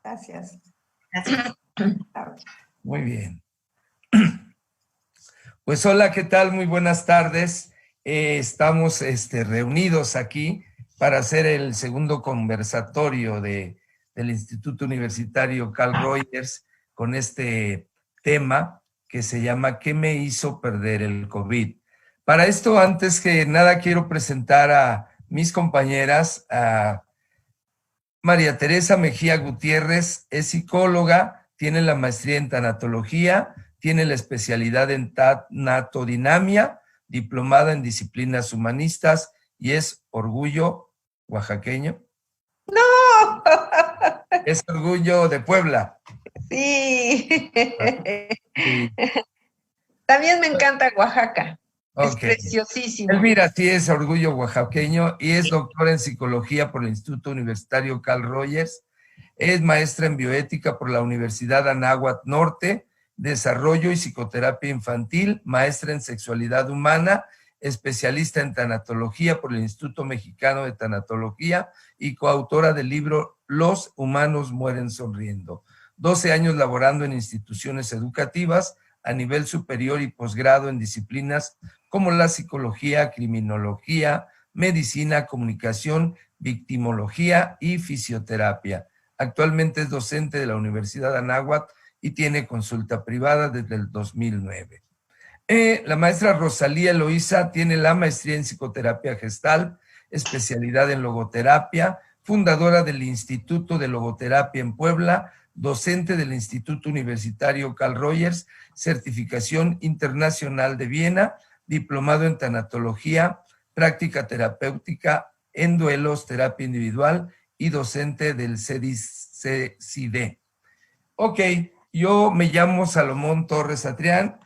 Gracias. Gracias. Muy bien. Pues hola, ¿qué tal? Muy buenas tardes. Estamos reunidos aquí para hacer el segundo conversatorio del Instituto Universitario Carl Rogers con este tema que se llama ¿Qué me hizo perder el COVID? Para esto, antes que nada, quiero presentar a mis compañeras, a María Teresa Mejía Gutiérrez, es psicóloga, tiene la maestría en tanatología, tiene la especialidad en tanatodinamia, diplomada en disciplinas humanistas y es orgullo oaxaqueño. ¡No! Es orgullo de Puebla. Sí. Sí. También me encanta Oaxaca. Es Ok. preciosísimo. Elvira sí es orgullo oaxaqueño y es doctora en psicología por el Instituto Universitario Carl Rogers. Es maestra en bioética por la Universidad Anáhuac Norte, desarrollo y psicoterapia infantil, maestra en sexualidad humana, especialista en tanatología por el Instituto Mexicano de Tanatología y coautora del libro Los humanos mueren sonriendo. 12 años laborando en instituciones educativas a nivel superior y posgrado en disciplinas como la psicología, criminología, medicina, comunicación, victimología y fisioterapia. Actualmente es docente de la Universidad Anáhuac y tiene consulta privada desde el 2009. La maestra Rosalía Eloísa tiene la maestría en psicoterapia gestal, especialidad en logoterapia, fundadora del Instituto de Logoterapia en Puebla, docente del Instituto Universitario Carl Rogers, certificación internacional de Viena, diplomado en tanatología, práctica terapéutica en duelos, terapia individual y docente del CID. Ok, yo me llamo Salomón Torres Atrián,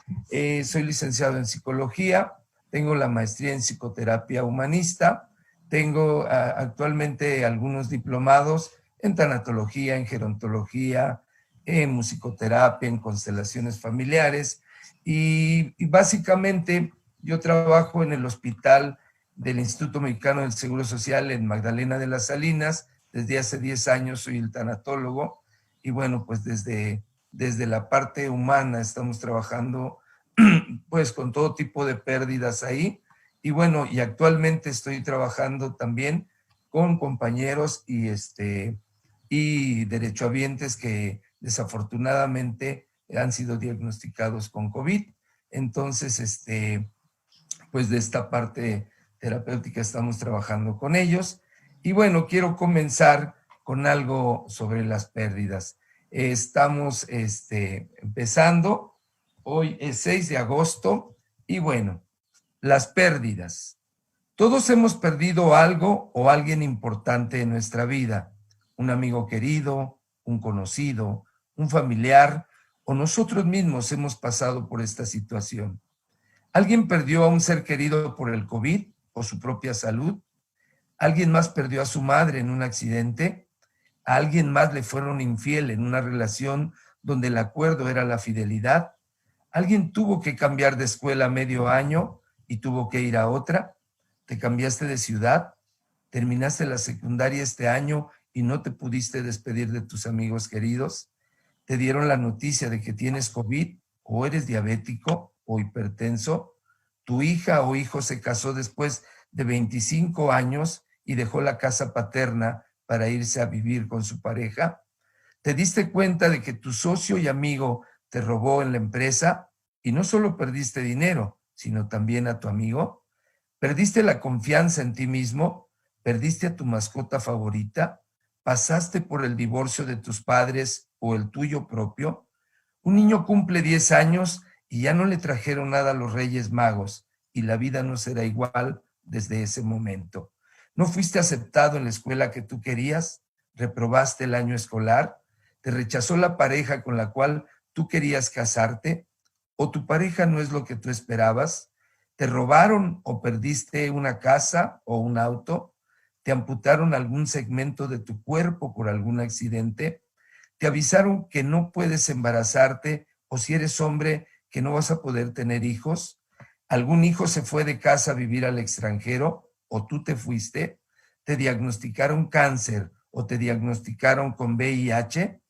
soy licenciado en psicología, tengo la maestría en psicoterapia humanista, tengo actualmente algunos diplomados en tanatología, en gerontología, en musicoterapia, en constelaciones familiares y básicamente yo trabajo en el hospital del Instituto Mexicano del Seguro Social en Magdalena de las Salinas. Desde hace 10 años soy el tanatólogo y bueno, pues desde la parte humana estamos trabajando pues con todo tipo de pérdidas ahí. Y bueno, y actualmente estoy trabajando también con compañeros y derechohabientes que desafortunadamente han sido diagnosticados con COVID. Entonces, pues de esta parte terapéutica estamos trabajando con ellos. Y bueno, quiero comenzar con algo sobre las pérdidas. Estamos empezando, hoy es 6 de agosto, y bueno, las pérdidas. Todos hemos perdido algo o alguien importante en nuestra vida, un amigo querido, un conocido, un familiar, o nosotros mismos hemos pasado por esta situación. ¿Alguien perdió a un ser querido por el COVID o su propia salud? ¿Alguien más perdió a su madre en un accidente? ¿A alguien más le fueron infiel en una relación donde el acuerdo era la fidelidad? ¿Alguien tuvo que cambiar de escuela medio año y tuvo que ir a otra? ¿Te cambiaste de ciudad? ¿Terminaste la secundaria este año y no te pudiste despedir de tus amigos queridos? ¿Te dieron la noticia de que tienes COVID o eres diabético o hipertenso? ¿Tu hija o hijo se casó después de 25 años y dejó la casa paterna para irse a vivir con su pareja? ¿Te diste cuenta de que tu socio y amigo te robó en la empresa y no solo perdiste dinero, sino también a tu amigo? ¿Perdiste la confianza en ti mismo? ¿Perdiste a tu mascota favorita? ¿Pasaste por el divorcio de tus padres o el tuyo propio? Un niño cumple 10 años y ya no le trajeron nada a los Reyes Magos y la vida no será igual desde ese momento. ¿No fuiste aceptado en la escuela que tú querías? ¿Reprobaste el año escolar? ¿Te rechazó la pareja con la cual tú querías casarte? ¿O tu pareja no es lo que tú esperabas? ¿Te robaron o perdiste una casa o un auto? ¿Te amputaron algún segmento de tu cuerpo por algún accidente? ¿Te avisaron que no puedes embarazarte o si eres hombre que no vas a poder tener hijos? ¿Algún hijo se fue de casa a vivir al extranjero o tú te fuiste? ¿Te diagnosticaron cáncer o te diagnosticaron con VIH?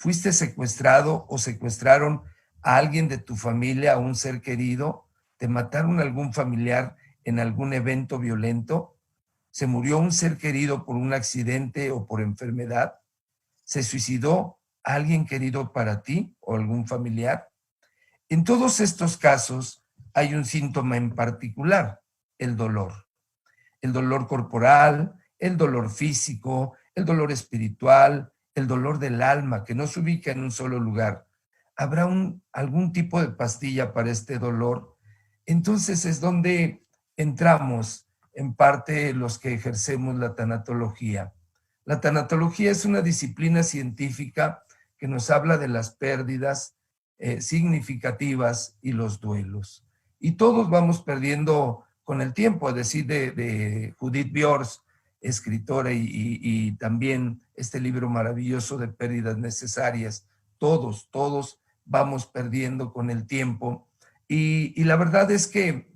¿Fuiste secuestrado o secuestraron a alguien de tu familia, a un ser querido? ¿Te mataron a algún familiar en algún evento violento? ¿Se murió un ser querido por un accidente o por enfermedad? ¿Se suicidó alguien querido para ti o algún familiar? En todos estos casos hay un síntoma en particular, el dolor. El dolor corporal, el dolor físico, el dolor espiritual, el dolor del alma, que no se ubica en un solo lugar. ¿Habrá algún tipo de pastilla para este dolor? Entonces es donde entramos en parte los que ejercemos la tanatología. La tanatología es una disciplina científica que nos habla de las pérdidas significativas y los duelos. Y todos vamos perdiendo con el tiempo, es decir, de Judith Björk, escritora, y también este libro maravilloso de Pérdidas Necesarias. Todos vamos perdiendo con el tiempo. Y la verdad es que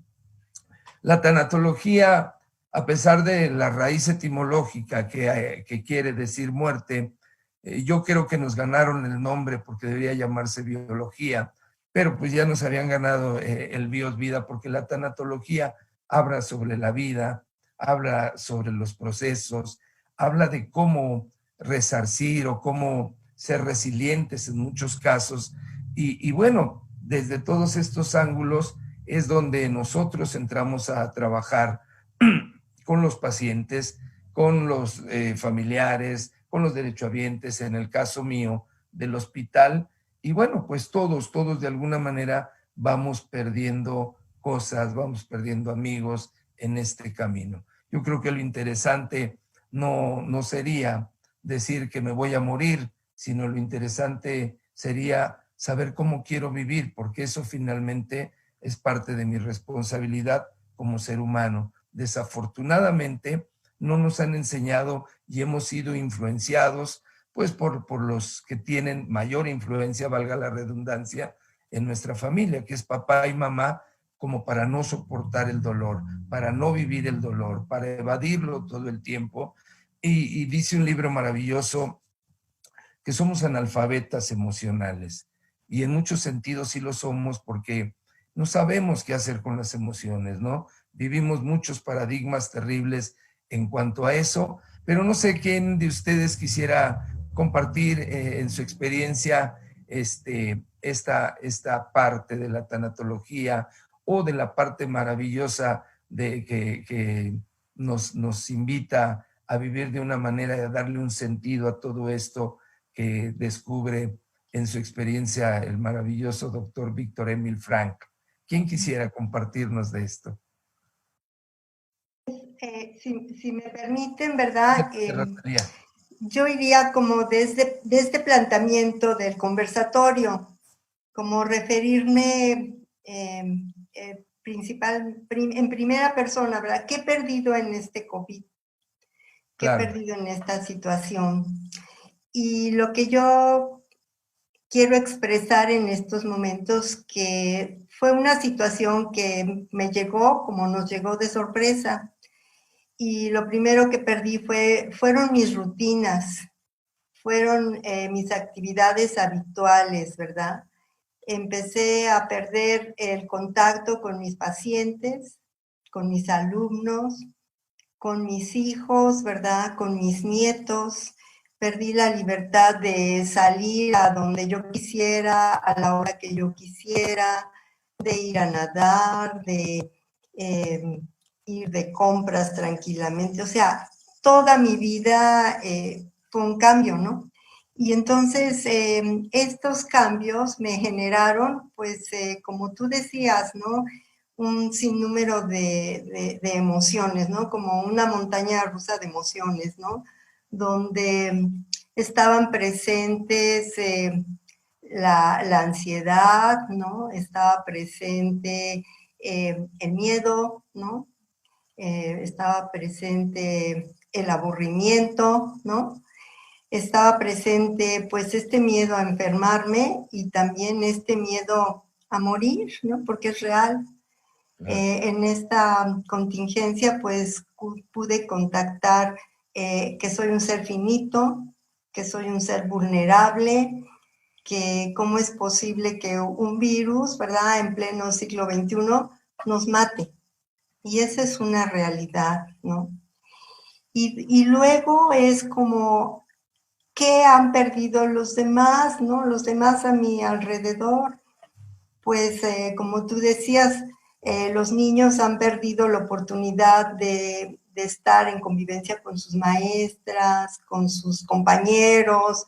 la tanatología, a pesar de la raíz etimológica que quiere decir muerte, yo creo que nos ganaron el nombre porque debería llamarse biología, pero pues ya nos habían ganado el bios vida, porque la tanatología habla sobre la vida, habla sobre los procesos, habla de cómo resarcir o cómo ser resilientes en muchos casos. Y bueno, desde todos estos ángulos es donde nosotros entramos a trabajar con los pacientes, con los familiares, con los derechohabientes, en el caso mío del hospital. Y bueno, pues todos de alguna manera vamos perdiendo cosas, vamos perdiendo amigos en este camino. Yo creo que lo interesante no sería decir que me voy a morir, sino lo interesante sería saber cómo quiero vivir, porque eso finalmente es parte de mi responsabilidad como ser humano. Desafortunadamente, no nos han enseñado y hemos sido influenciados pues por los que tienen mayor influencia, valga la redundancia, en nuestra familia, que es papá y mamá, como para no soportar el dolor, para no vivir el dolor, para evadirlo todo el tiempo. Y dice un libro maravilloso que somos analfabetas emocionales. Y en muchos sentidos sí lo somos, porque no sabemos qué hacer con las emociones, ¿no? Vivimos muchos paradigmas terribles en cuanto a eso, pero no sé quién de ustedes quisiera compartir en su experiencia esta parte de la tanatología o de la parte maravillosa de que nos invita a vivir de una manera, a darle un sentido a todo esto que descubre en su experiencia el maravilloso doctor Víctor Emil Frank. ¿Quién quisiera compartirnos de esto? Si me permiten, ¿verdad? Rosalía. Yo iría como desde este planteamiento del conversatorio, como referirme en primera persona, ¿verdad? ¿Qué he perdido en este COVID? ¿Qué Claro. he perdido en esta situación? Y lo que yo quiero expresar en estos momentos, que fue una situación que me llegó, como nos llegó de sorpresa, y lo primero que perdí fueron mis rutinas, fueron mis actividades habituales, ¿verdad? Empecé a perder el contacto con mis pacientes, con mis alumnos, con mis hijos, ¿verdad? Con mis nietos. Perdí la libertad de salir a donde yo quisiera, a la hora que yo quisiera, de ir a nadar, de ir de compras tranquilamente. O sea, toda mi vida fue un cambio, ¿no? Y entonces estos cambios me generaron, pues, como tú decías, ¿no? Un sinnúmero de emociones, ¿no? Como una montaña rusa de emociones, ¿no? Donde estaban presentes la ansiedad, ¿no? Estaba presente el miedo, ¿no? Estaba presente el aburrimiento, ¿no? Estaba presente pues este miedo a enfermarme y también este miedo a morir, ¿no? Porque es real. En esta contingencia pues pude contactar que soy un ser finito, que soy un ser vulnerable que cómo es posible que un virus, ¿verdad?, en pleno siglo XXI nos mate. Y esa es una realidad, ¿no? Y luego es como, ¿qué han perdido los demás, ¿no? Los demás a mi alrededor. Pues como tú decías, los niños han perdido la oportunidad de estar en convivencia con sus maestras, con sus compañeros,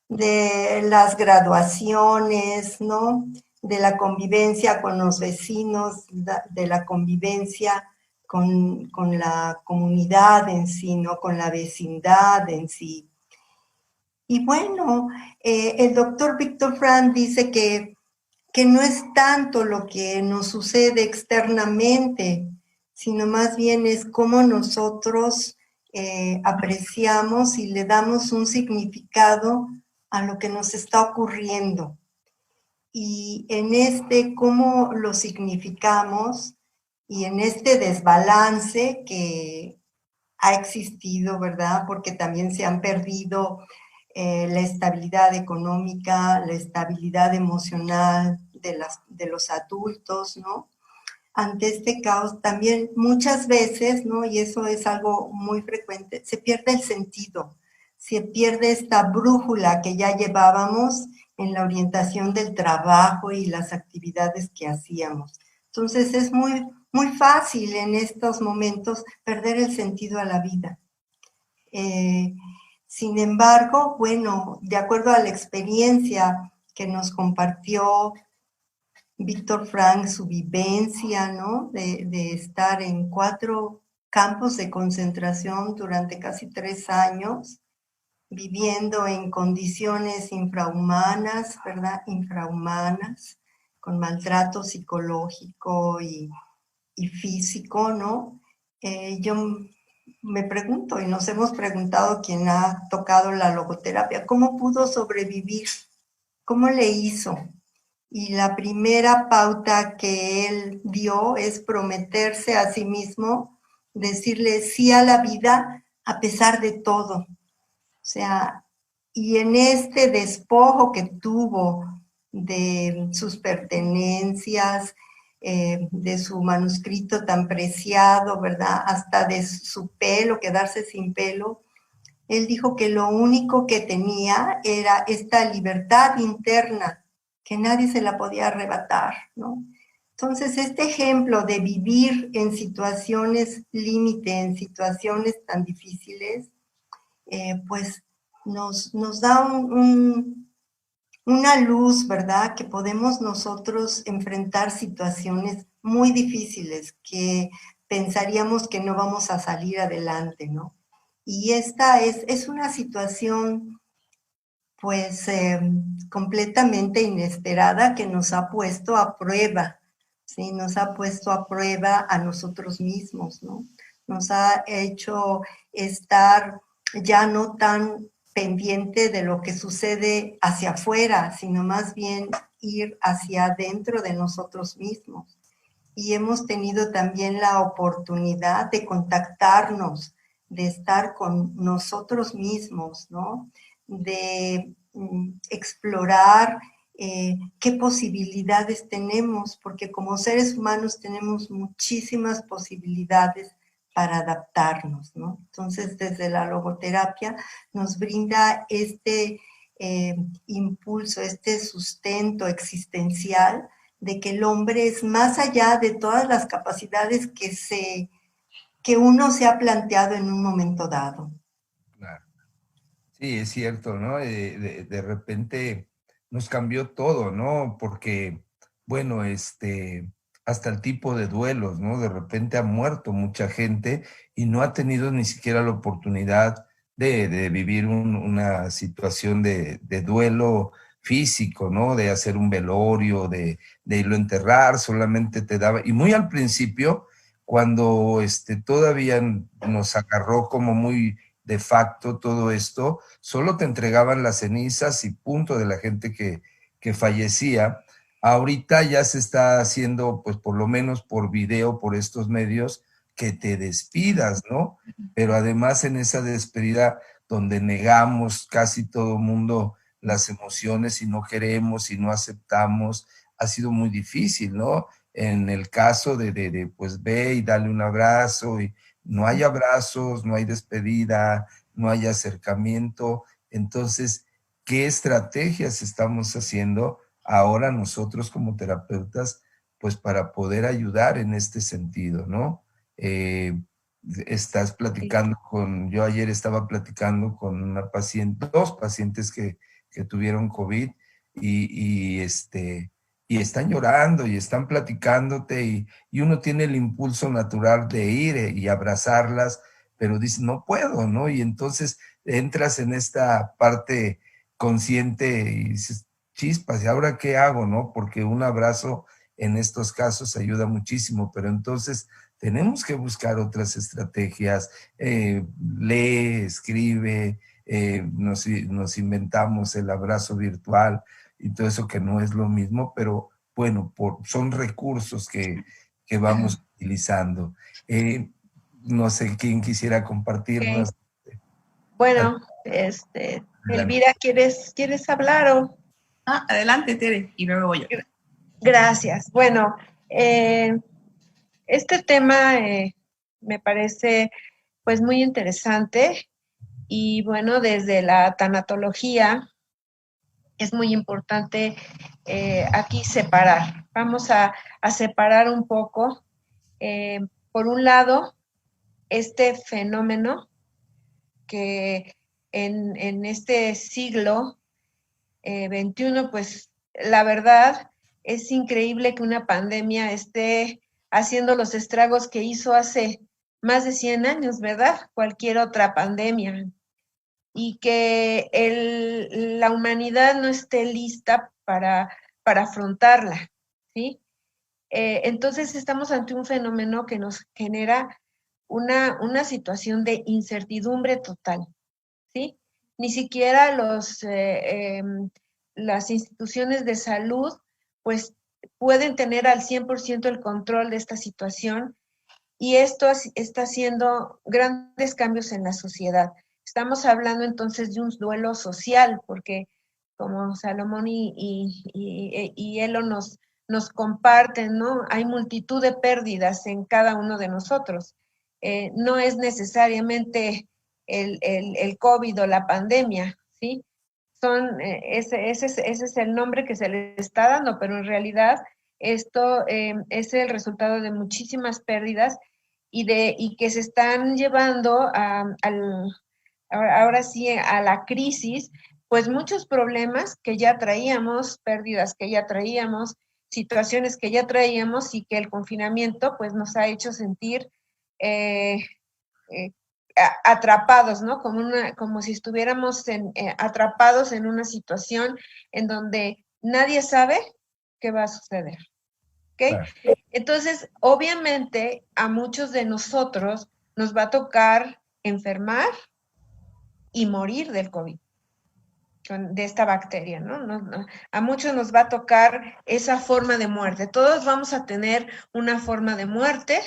de las graduaciones, ¿no? De la convivencia con los vecinos, de la convivencia con la comunidad en sí, ¿no? Con la vecindad en sí. Y bueno, el doctor Viktor Frankl dice que no es tanto lo que nos sucede externamente, sino más bien es cómo nosotros apreciamos y le damos un significado a lo que nos está ocurriendo. Y en cómo lo significamos y en este desbalance que ha existido, ¿verdad? Porque también se han perdido la estabilidad económica, la estabilidad emocional de los adultos, ¿no? Ante este caos también muchas veces, ¿no? Y eso es algo muy frecuente, se pierde el sentido, se pierde esta brújula que ya llevábamos en la orientación del trabajo y las actividades que hacíamos. Entonces es muy, muy fácil en estos momentos perder el sentido a la vida. Sin embargo, bueno, de acuerdo a la experiencia que nos compartió Viktor Frankl, su vivencia, ¿no? De estar en 4 campos de concentración durante casi 3 años, viviendo en condiciones infrahumanas, ¿verdad? Infrahumanas, con maltrato psicológico y físico, ¿no? Yo me pregunto, y nos hemos preguntado quien ha tocado la logoterapia, ¿cómo pudo sobrevivir? ¿Cómo le hizo? Y la primera pauta que él dio es prometerse a sí mismo, decirle sí a la vida a pesar de todo. O sea, y en este despojo que tuvo de sus pertenencias, de su manuscrito tan preciado, ¿verdad? Hasta de su pelo, quedarse sin pelo. Él dijo que lo único que tenía era esta libertad interna, que nadie se la podía arrebatar, ¿no? Entonces, este ejemplo de vivir en situaciones límite, en situaciones tan difíciles, pues nos da una luz, ¿verdad? Que podemos nosotros enfrentar situaciones muy difíciles que pensaríamos que no vamos a salir adelante, ¿no? Y esta es una situación, pues, completamente inesperada que nos ha puesto a prueba, ¿sí? Nos ha puesto a prueba a nosotros mismos, ¿no? Nos ha hecho estar ya no tan pendiente de lo que sucede hacia afuera, sino más bien ir hacia adentro de nosotros mismos. Y hemos tenido también la oportunidad de contactarnos, de estar con nosotros mismos, ¿no? De explorar qué posibilidades tenemos, porque como seres humanos tenemos muchísimas posibilidades para adaptarnos, ¿no? Entonces, desde la logoterapia nos brinda este impulso, este sustento existencial de que el hombre es más allá de todas las capacidades que uno se ha planteado en un momento dado. Claro. Sí, es cierto, ¿no? De repente nos cambió todo, ¿no? Porque, bueno, hasta el tipo de duelos, ¿no? De repente ha muerto mucha gente y no ha tenido ni siquiera la oportunidad de vivir una situación de duelo físico, ¿no? De hacer un velorio, de irlo a enterrar, solamente te daba, y muy al principio, cuando todavía nos agarró como muy de facto todo esto, solo te entregaban las cenizas y punto de la gente que fallecía. Ahorita ya se está haciendo, pues por lo menos por video, por estos medios, que te despidas, ¿no? Pero además en esa despedida donde negamos casi todo mundo las emociones si no queremos, si no aceptamos, ha sido muy difícil, ¿no? En el caso de pues ve y dale un abrazo, y no hay abrazos, no hay despedida, no hay acercamiento. Entonces, ¿qué estrategias estamos haciendo ahora nosotros como terapeutas, pues para poder ayudar en este sentido, ¿no? Estás platicando yo ayer estaba platicando con una paciente, dos pacientes que tuvieron COVID y están llorando y están platicándote y uno tiene el impulso natural de ir y abrazarlas, pero dice, no puedo, ¿no? Y entonces entras en esta parte consciente y dices, chispas, ¿y ahora qué hago, no? Porque un abrazo en estos casos ayuda muchísimo, pero entonces tenemos que buscar otras estrategias, lee, escribe, nos inventamos el abrazo virtual y todo eso que no es lo mismo, pero bueno, son recursos que vamos utilizando. No sé quién quisiera compartirnos. Okay. Bueno, Elvira, ¿quieres hablar o? Adelante, Tere, y luego voy yo. Gracias. Bueno, este tema me parece pues muy interesante y bueno, desde la tanatología es muy importante aquí separar. Vamos a separar un poco. Por un lado, este fenómeno que en este siglo XXI, pues la verdad es increíble que una pandemia esté haciendo los estragos que hizo hace más de 100 años, ¿verdad? Cualquier otra pandemia. Y que la humanidad no esté lista para afrontarla, ¿sí? Entonces estamos ante un fenómeno que nos genera una situación de incertidumbre total, ¿sí? Ni siquiera las instituciones de salud, pues, pueden tener al 100% el control de esta situación y esto está haciendo grandes cambios en la sociedad. Estamos hablando entonces de un duelo social, porque como Salomón y Elo nos comparten, ¿no? Hay multitud de pérdidas en cada uno de nosotros. No es necesariamente el COVID o la pandemia, ¿sí? Ese es el nombre que se le está dando, pero en realidad esto es el resultado de muchísimas pérdidas y que se están llevando ahora sí a la crisis, pues muchos problemas que ya traíamos, pérdidas que ya traíamos, situaciones que ya traíamos y que el confinamiento pues nos ha hecho sentir eh, eh, atrapados, ¿no? Como si estuviéramos atrapados en una situación en donde nadie sabe qué va a suceder. ¿Ok? Claro. Entonces, obviamente, a muchos de nosotros nos va a tocar enfermar y morir del COVID, de esta bacteria, ¿no? A muchos nos va a tocar esa forma de muerte. Todos vamos a tener una forma de muerte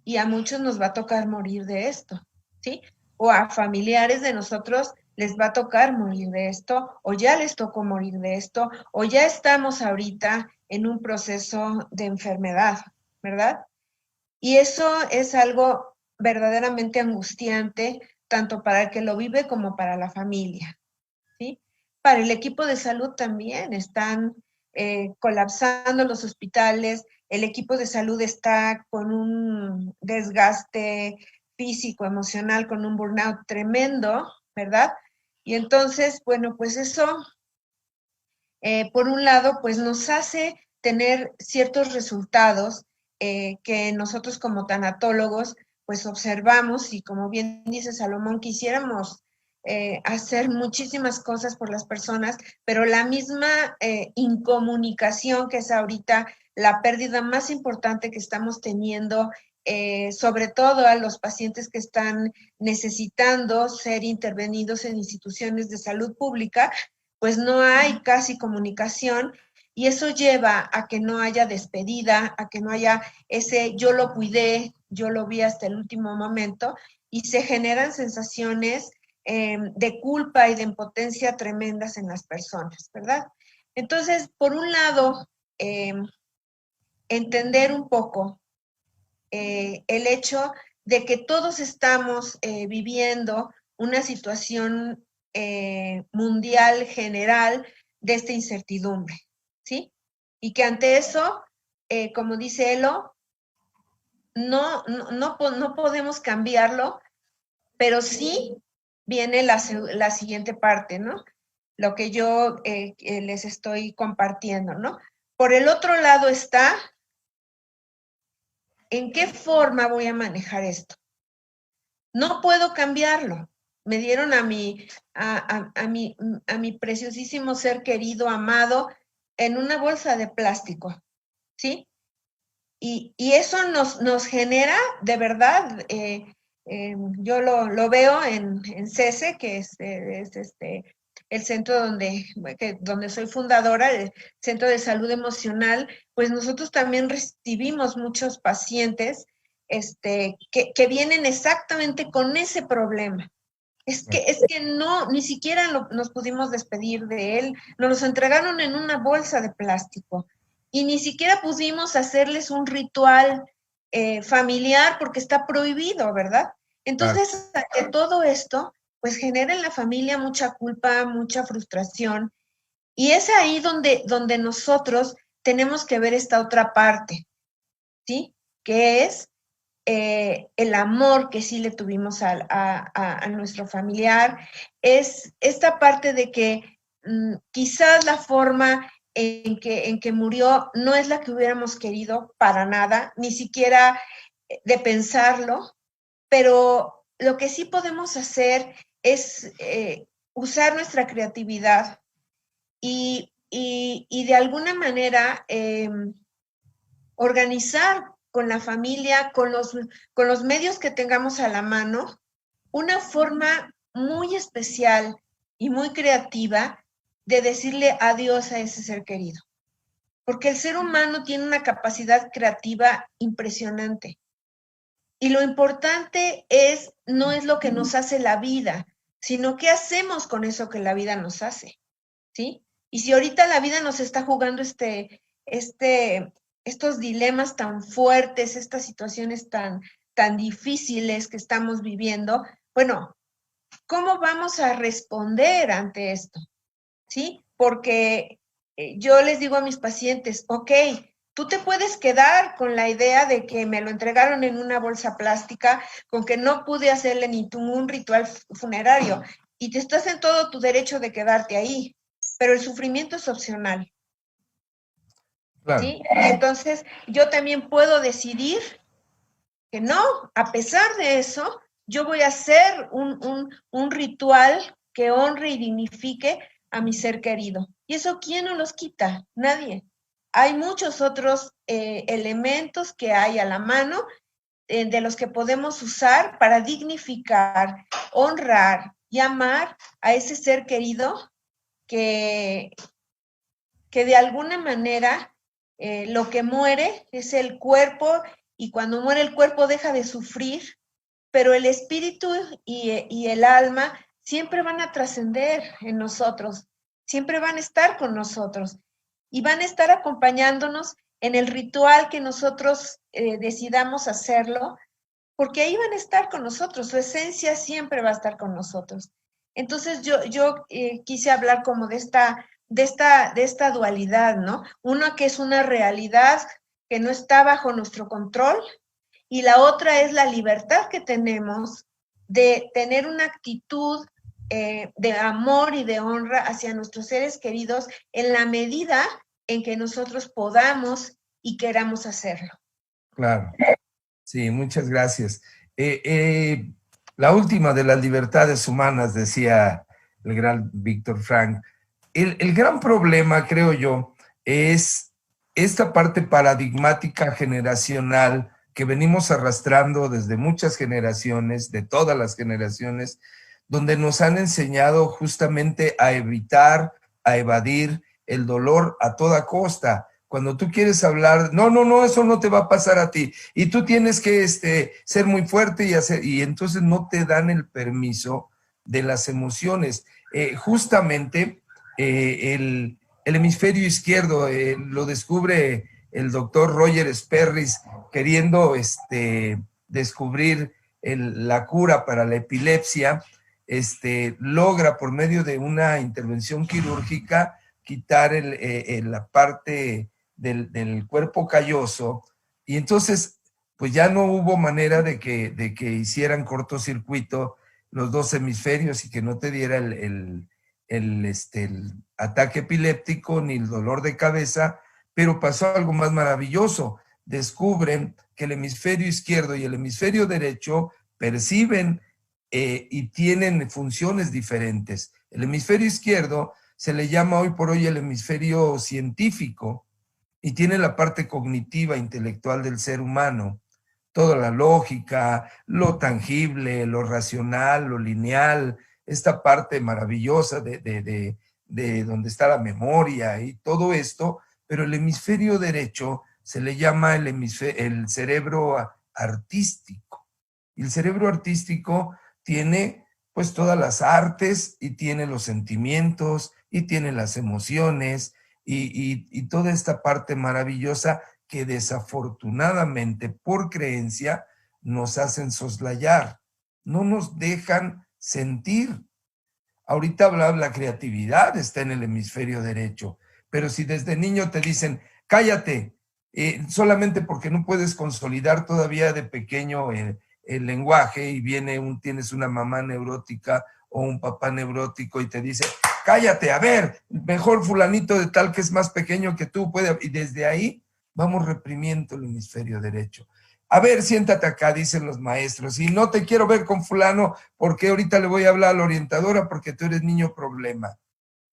y a muchos nos va a tocar morir de esto, ¿sí? O a familiares de nosotros les va a tocar morir de esto, o ya les tocó morir de esto, o ya estamos ahorita en un proceso de enfermedad, ¿verdad? Y eso es algo verdaderamente angustiante, tanto para el que lo vive como para la familia, ¿sí? Para el equipo de salud también están colapsando los hospitales, el equipo de salud está con un desgaste físico, emocional, con un burnout tremendo, ¿verdad? Y entonces, bueno, pues eso, por un lado, pues nos hace tener ciertos resultados que nosotros como tanatólogos, pues observamos y como bien dice Salomón, quisiéramos hacer muchísimas cosas por las personas, pero la misma incomunicación, que es ahorita la pérdida más importante que estamos teniendo, sobre todo a los pacientes que están necesitando ser intervenidos en instituciones de salud pública, pues no hay casi comunicación y eso lleva a que no haya despedida, a que no haya ese yo lo cuidé, yo lo vi hasta el último momento y se generan sensaciones de culpa y de impotencia tremendas en las personas, ¿verdad? Entonces, por un lado, entender un poco el hecho de que todos estamos viviendo una situación mundial general de esta incertidumbre, ¿sí? Y que ante eso, como dice Elo, no podemos cambiarlo, pero sí viene la siguiente parte, ¿no? Lo que yo les estoy compartiendo, ¿no? Por el otro lado está, ¿en qué forma voy a manejar esto? No puedo cambiarlo. Me dieron a mi preciosísimo ser querido, amado, en una bolsa de plástico, ¿sí? Y eso nos genera, de verdad, yo lo veo en CESE, que es el centro donde soy fundadora, el Centro de Salud Emocional, pues nosotros también recibimos muchos pacientes que vienen exactamente con ese problema. Es que no, ni siquiera nos pudimos despedir de él, nos los entregaron en una bolsa de plástico y ni siquiera pudimos hacerles un ritual familiar porque está prohibido, ¿verdad? Entonces, ante todo esto, pues genera en la familia mucha culpa, mucha frustración, y es ahí donde nosotros tenemos que ver esta otra parte, ¿sí? Que es el amor que sí le tuvimos a nuestro familiar, es esta parte de que quizás la forma en que murió no es la que hubiéramos querido para nada, ni siquiera de pensarlo, pero lo que sí podemos hacer es usar nuestra creatividad y de alguna manera organizar con la familia, con los medios que tengamos a la mano, una forma muy especial y muy creativa de decirle adiós a ese ser querido. Porque el ser humano tiene una capacidad creativa impresionante. Y lo importante no es lo que nos hace la vida, sino qué hacemos con eso que la vida nos hace, ¿sí? Y si ahorita la vida nos está jugando estos dilemas tan fuertes, estas situaciones tan difíciles que estamos viviendo, bueno, ¿cómo vamos a responder ante esto? ¿Sí? Porque yo les digo a mis pacientes, ok, tú te puedes quedar con la idea de que me lo entregaron en una bolsa plástica, con que no pude hacerle ni un ritual funerario, y te estás en todo tu derecho de quedarte ahí, pero el sufrimiento es opcional. Claro. ¿Sí? Y entonces yo también puedo decidir que no, a pesar de eso, yo voy a hacer un ritual que honre y dignifique a mi ser querido. ¿Y eso quién nos los quita? Nadie. Hay muchos otros elementos que hay a la mano de los que podemos usar para dignificar, honrar y amar a ese ser querido que de alguna manera lo que muere es el cuerpo, y cuando muere el cuerpo deja de sufrir, pero el espíritu y el alma siempre van a trascender en nosotros, siempre van a estar con nosotros y van a estar acompañándonos en el ritual que nosotros decidamos hacerlo, porque ahí van a estar con nosotros, su esencia siempre va a estar con nosotros. Entonces yo quise hablar como de esta dualidad, ¿no? Una que es una realidad que no está bajo nuestro control, y la otra es la libertad que tenemos de tener una actitud de amor y de honra hacia nuestros seres queridos en la medida en que nosotros podamos y queramos hacerlo. Claro. Sí, muchas gracias. La última de las libertades humanas, decía el gran Víctor Frank. El gran problema, creo yo, es esta parte paradigmática generacional que venimos arrastrando desde muchas generaciones, de todas las generaciones, donde nos han enseñado justamente a evitar, a evadir el dolor a toda costa. Cuando tú quieres hablar, no, eso no te va a pasar a ti. Y tú tienes que ser muy fuerte y entonces no te dan el permiso de las emociones. Justamente el hemisferio izquierdo lo descubre el doctor Roger Sperris queriendo descubrir la cura para la epilepsia. Logra por medio de una intervención quirúrgica quitar la parte del cuerpo calloso, y entonces pues ya no hubo manera de que hicieran cortocircuito los dos hemisferios y que no te diera el ataque epiléptico ni el dolor de cabeza. Pero pasó algo más maravilloso. Descubren que el hemisferio izquierdo y el hemisferio derecho perciben y tienen funciones diferentes. El hemisferio izquierdo se le llama hoy por hoy el hemisferio científico y tiene la parte cognitiva, intelectual del ser humano. Toda la lógica, lo tangible, lo racional, lo lineal, esta parte maravillosa de donde está la memoria y todo esto. Pero el hemisferio derecho se le llama el cerebro artístico. Y el cerebro artístico tiene pues todas las artes y tiene los sentimientos y tiene las emociones y toda esta parte maravillosa que desafortunadamente por creencia nos hacen soslayar, no nos dejan sentir. Ahorita la creatividad está en el hemisferio derecho, pero si desde niño te dicen, cállate, solamente porque no puedes consolidar todavía de pequeño el lenguaje y tienes una mamá neurótica o un papá neurótico y te dice, cállate, a ver, mejor fulanito de tal que es más pequeño que tú puede, y desde ahí vamos reprimiendo el hemisferio derecho. A ver, siéntate acá, dicen los maestros, y no te quiero ver con fulano porque ahorita le voy a hablar a la orientadora porque tú eres niño problema.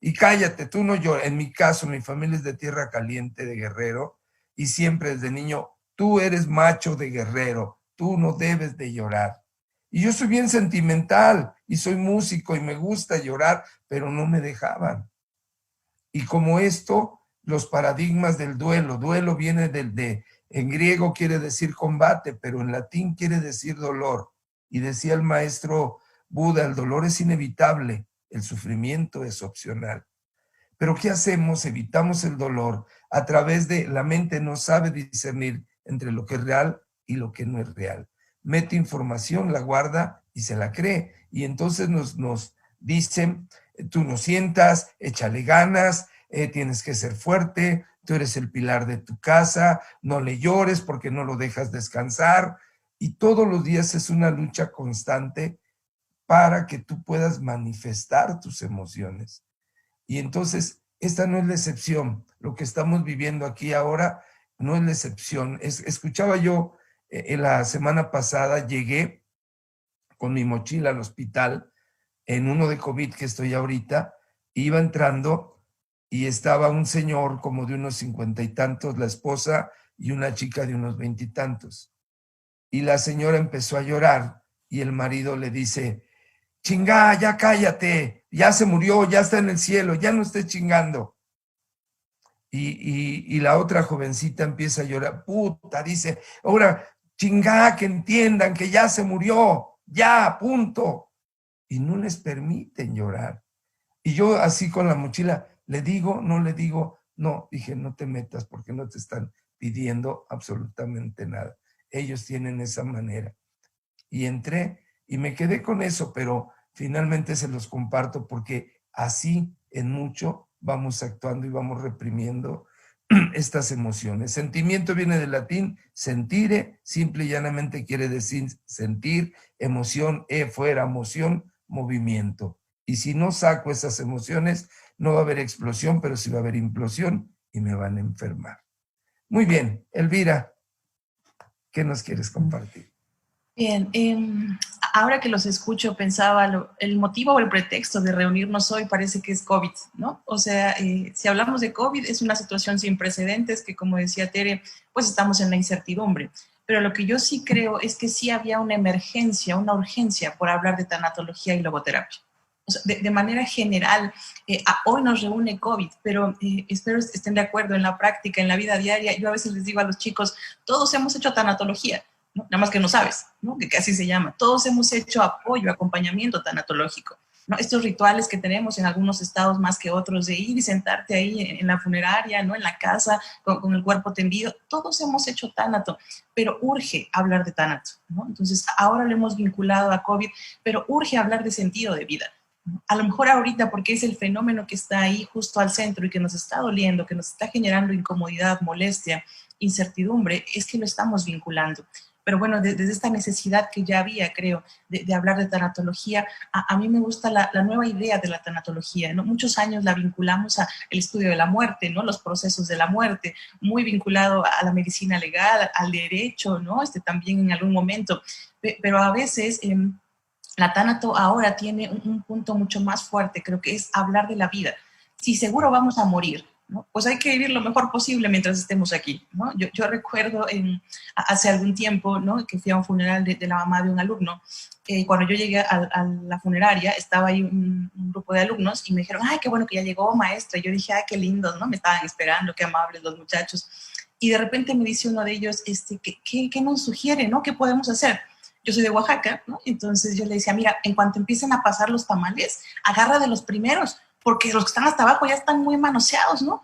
Y cállate, tú no lloras. En mi caso, mi familia es de Tierra Caliente, de Guerrero, y siempre desde niño, tú eres macho de Guerrero, tú no debes de llorar. Y yo soy bien sentimental, y soy músico, y me gusta llorar, pero no me dejaban. Y como esto, los paradigmas del duelo viene en griego quiere decir combate, pero en latín quiere decir dolor. Y decía el maestro Buda, el dolor es inevitable, el sufrimiento es opcional. Pero ¿qué hacemos? Evitamos el dolor a través de la mente no sabe discernir entre lo que es real y lo que no es real. Mete información, la guarda y se la cree. Y entonces nos dicen, tú no sientas, échale ganas, tienes que ser fuerte, tú eres el pilar de tu casa, no le llores porque no lo dejas descansar. Y todos los días es una lucha constante para que tú puedas manifestar tus emociones. Y entonces, esta no es la excepción. Lo que estamos viviendo aquí ahora no es la excepción. Escuchaba yo la semana pasada, llegué con mi mochila al hospital, en uno de COVID que estoy ahorita, iba entrando y estaba un señor como de unos 50 y tantos, la esposa y una chica de unos 20 y tantos. Y la señora empezó a llorar y el marido le dice, chingá, ya cállate, ya se murió, ya está en el cielo, ya no estés chingando. Y la otra jovencita empieza a llorar, puta, dice, ahora, chingá, que entiendan que ya se murió, ya, punto. Y no les permiten llorar. Y yo así con la mochila, ¿le digo? ¿No le digo? No, dije, no te metas porque no te están pidiendo absolutamente nada. Ellos tienen esa manera. Y entré y me quedé con eso, pero finalmente se los comparto porque así en mucho vamos actuando y vamos reprimiendo estas emociones. Sentimiento viene del latín sentire, simple y llanamente quiere decir sentir, emoción, fuera, emoción, movimiento. Y si no saco esas emociones, no va a haber explosión, pero sí va a haber implosión y me van a enfermar. Muy bien, Elvira, ¿qué nos quieres compartir? Bien, ahora que los escucho pensaba, el motivo o el pretexto de reunirnos hoy parece que es COVID, ¿no? O sea, si hablamos de COVID es una situación sin precedentes que, como decía Tere, pues estamos en la incertidumbre. Pero lo que yo sí creo es que sí había una emergencia, una urgencia por hablar de tanatología y logoterapia. O sea, de manera general, hoy nos reúne COVID, pero espero estén de acuerdo en la práctica, en la vida diaria. Yo a veces les digo a los chicos, todos hemos hecho tanatología, ¿no? Nada más que no sabes, ¿no? Que así se llama. Todos hemos hecho apoyo, acompañamiento tanatológico. ¿no? Estos rituales que tenemos en algunos estados más que otros, de ir y sentarte ahí en la funeraria, ¿no? En la casa, con el cuerpo tendido, todos hemos hecho tánato, pero urge hablar de tánato, ¿no? Entonces, ahora lo hemos vinculado a COVID, pero urge hablar de sentido de vida. A lo mejor ahorita, porque es el fenómeno que está ahí justo al centro y que nos está doliendo, que nos está generando incomodidad, molestia, incertidumbre, es que lo estamos vinculando. Pero bueno, desde esta necesidad que ya había, creo, de hablar de tanatología, a mí me gusta la nueva idea de la tanatología, ¿no? Muchos años la vinculamos al estudio de la muerte, ¿no? Los procesos de la muerte, muy vinculado a la medicina legal, al derecho, ¿no? También en algún momento, pero a veces la tánato ahora tiene un punto mucho más fuerte, creo que es hablar de la vida. Si seguro vamos a morir, ¿no? Pues hay que vivir lo mejor posible mientras estemos aquí, ¿no? Yo recuerdo hace algún tiempo, ¿no? Que fui a un funeral de la mamá de un alumno. Cuando yo llegué a la funeraria, estaba ahí un grupo de alumnos y me dijeron, ay, qué bueno que ya llegó, maestra. Y yo dije, ay, qué lindos, ¿no? Me estaban esperando, qué amables los muchachos. Y de repente me dice uno de ellos, ¿qué nos sugiere, ¿no? ¿Qué podemos hacer? Yo soy de Oaxaca, ¿no? Entonces yo le decía, mira, en cuanto empiecen a pasar los tamales, agarra de los primeros, porque los que están hasta abajo ya están muy manoseados, ¿no?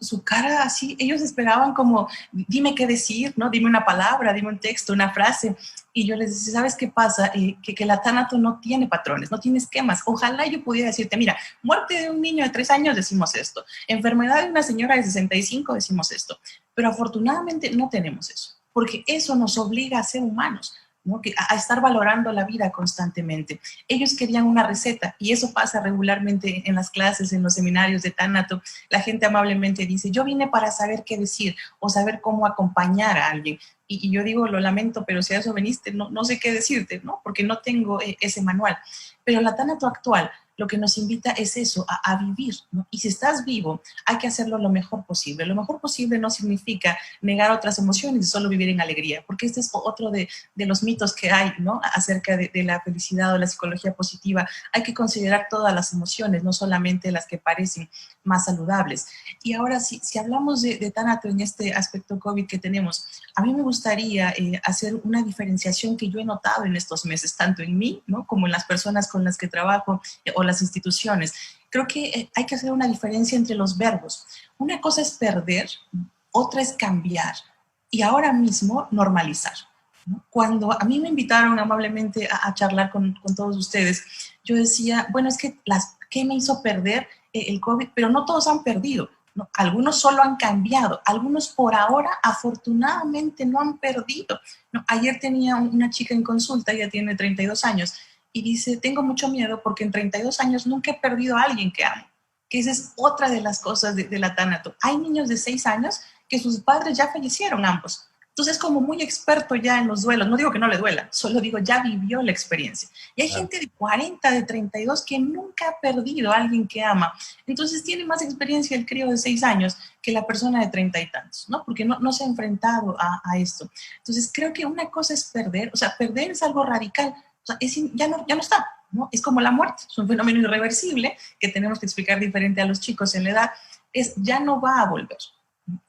Su cara así, ellos esperaban como, dime qué decir, ¿no? Dime una palabra, dime un texto, una frase. Y yo les decía, ¿sabes qué pasa? Que la tánato no tiene patrones, no tiene esquemas. Ojalá yo pudiera decirte, mira, muerte de un niño de 3 años, decimos esto. Enfermedad de una señora de 65, decimos esto. Pero afortunadamente no tenemos eso, porque eso nos obliga a ser humanos, ¿no? A estar valorando la vida constantemente. Ellos querían una receta y eso pasa regularmente en las clases, en los seminarios de tánato. La gente amablemente dice, yo vine para saber qué decir o saber cómo acompañar a alguien. Y yo digo, lo lamento, pero si a eso veniste, no sé qué decirte, ¿no? Porque no tengo ese manual. Pero la tánato actual lo que nos invita es eso, a vivir, ¿no? Y si estás vivo, hay que hacerlo lo mejor posible. Lo mejor posible no significa negar otras emociones y solo vivir en alegría, porque este es otro de los mitos que hay, ¿no? Acerca de la felicidad o la psicología positiva. Hay que considerar todas las emociones, no solamente las que parecen más saludables. Y ahora, si hablamos de tánato en este aspecto COVID que tenemos, a mí me gustaría hacer una diferenciación que yo he notado en estos meses, tanto en mí, ¿no? Como en las personas con las que trabajo o las instituciones. Creo que hay que hacer una diferencia entre los verbos. Una cosa es perder, otra es cambiar y ahora mismo normalizar, ¿no? Cuando a mí me invitaron amablemente a charlar con todos ustedes, yo decía, bueno, es que ¿qué me hizo perder el COVID? Pero no todos han perdido, ¿no? Algunos solo han cambiado, algunos por ahora afortunadamente no han perdido, ¿no? Ayer tenía una chica en consulta, ella tiene 32 años, y dice, tengo mucho miedo porque en 32 años nunca he perdido a alguien que amo. Que esa es otra de las cosas de la tánato. Hay niños de 6 años que sus padres ya fallecieron ambos. Entonces es como muy experto ya en los duelos. No digo que no le duela, solo digo ya vivió la experiencia. Y hay gente de 40, de 32 que nunca ha perdido a alguien que ama. Entonces tiene más experiencia el crío de 6 años que la persona de 30 y tantos, ¿no? Porque no se ha enfrentado a esto. Entonces creo que una cosa es perder, o sea, perder es algo radical. O sea, ya no está, ¿no? Es como la muerte, es un fenómeno irreversible que tenemos que explicar diferente a los chicos en la edad, ya no va a volver.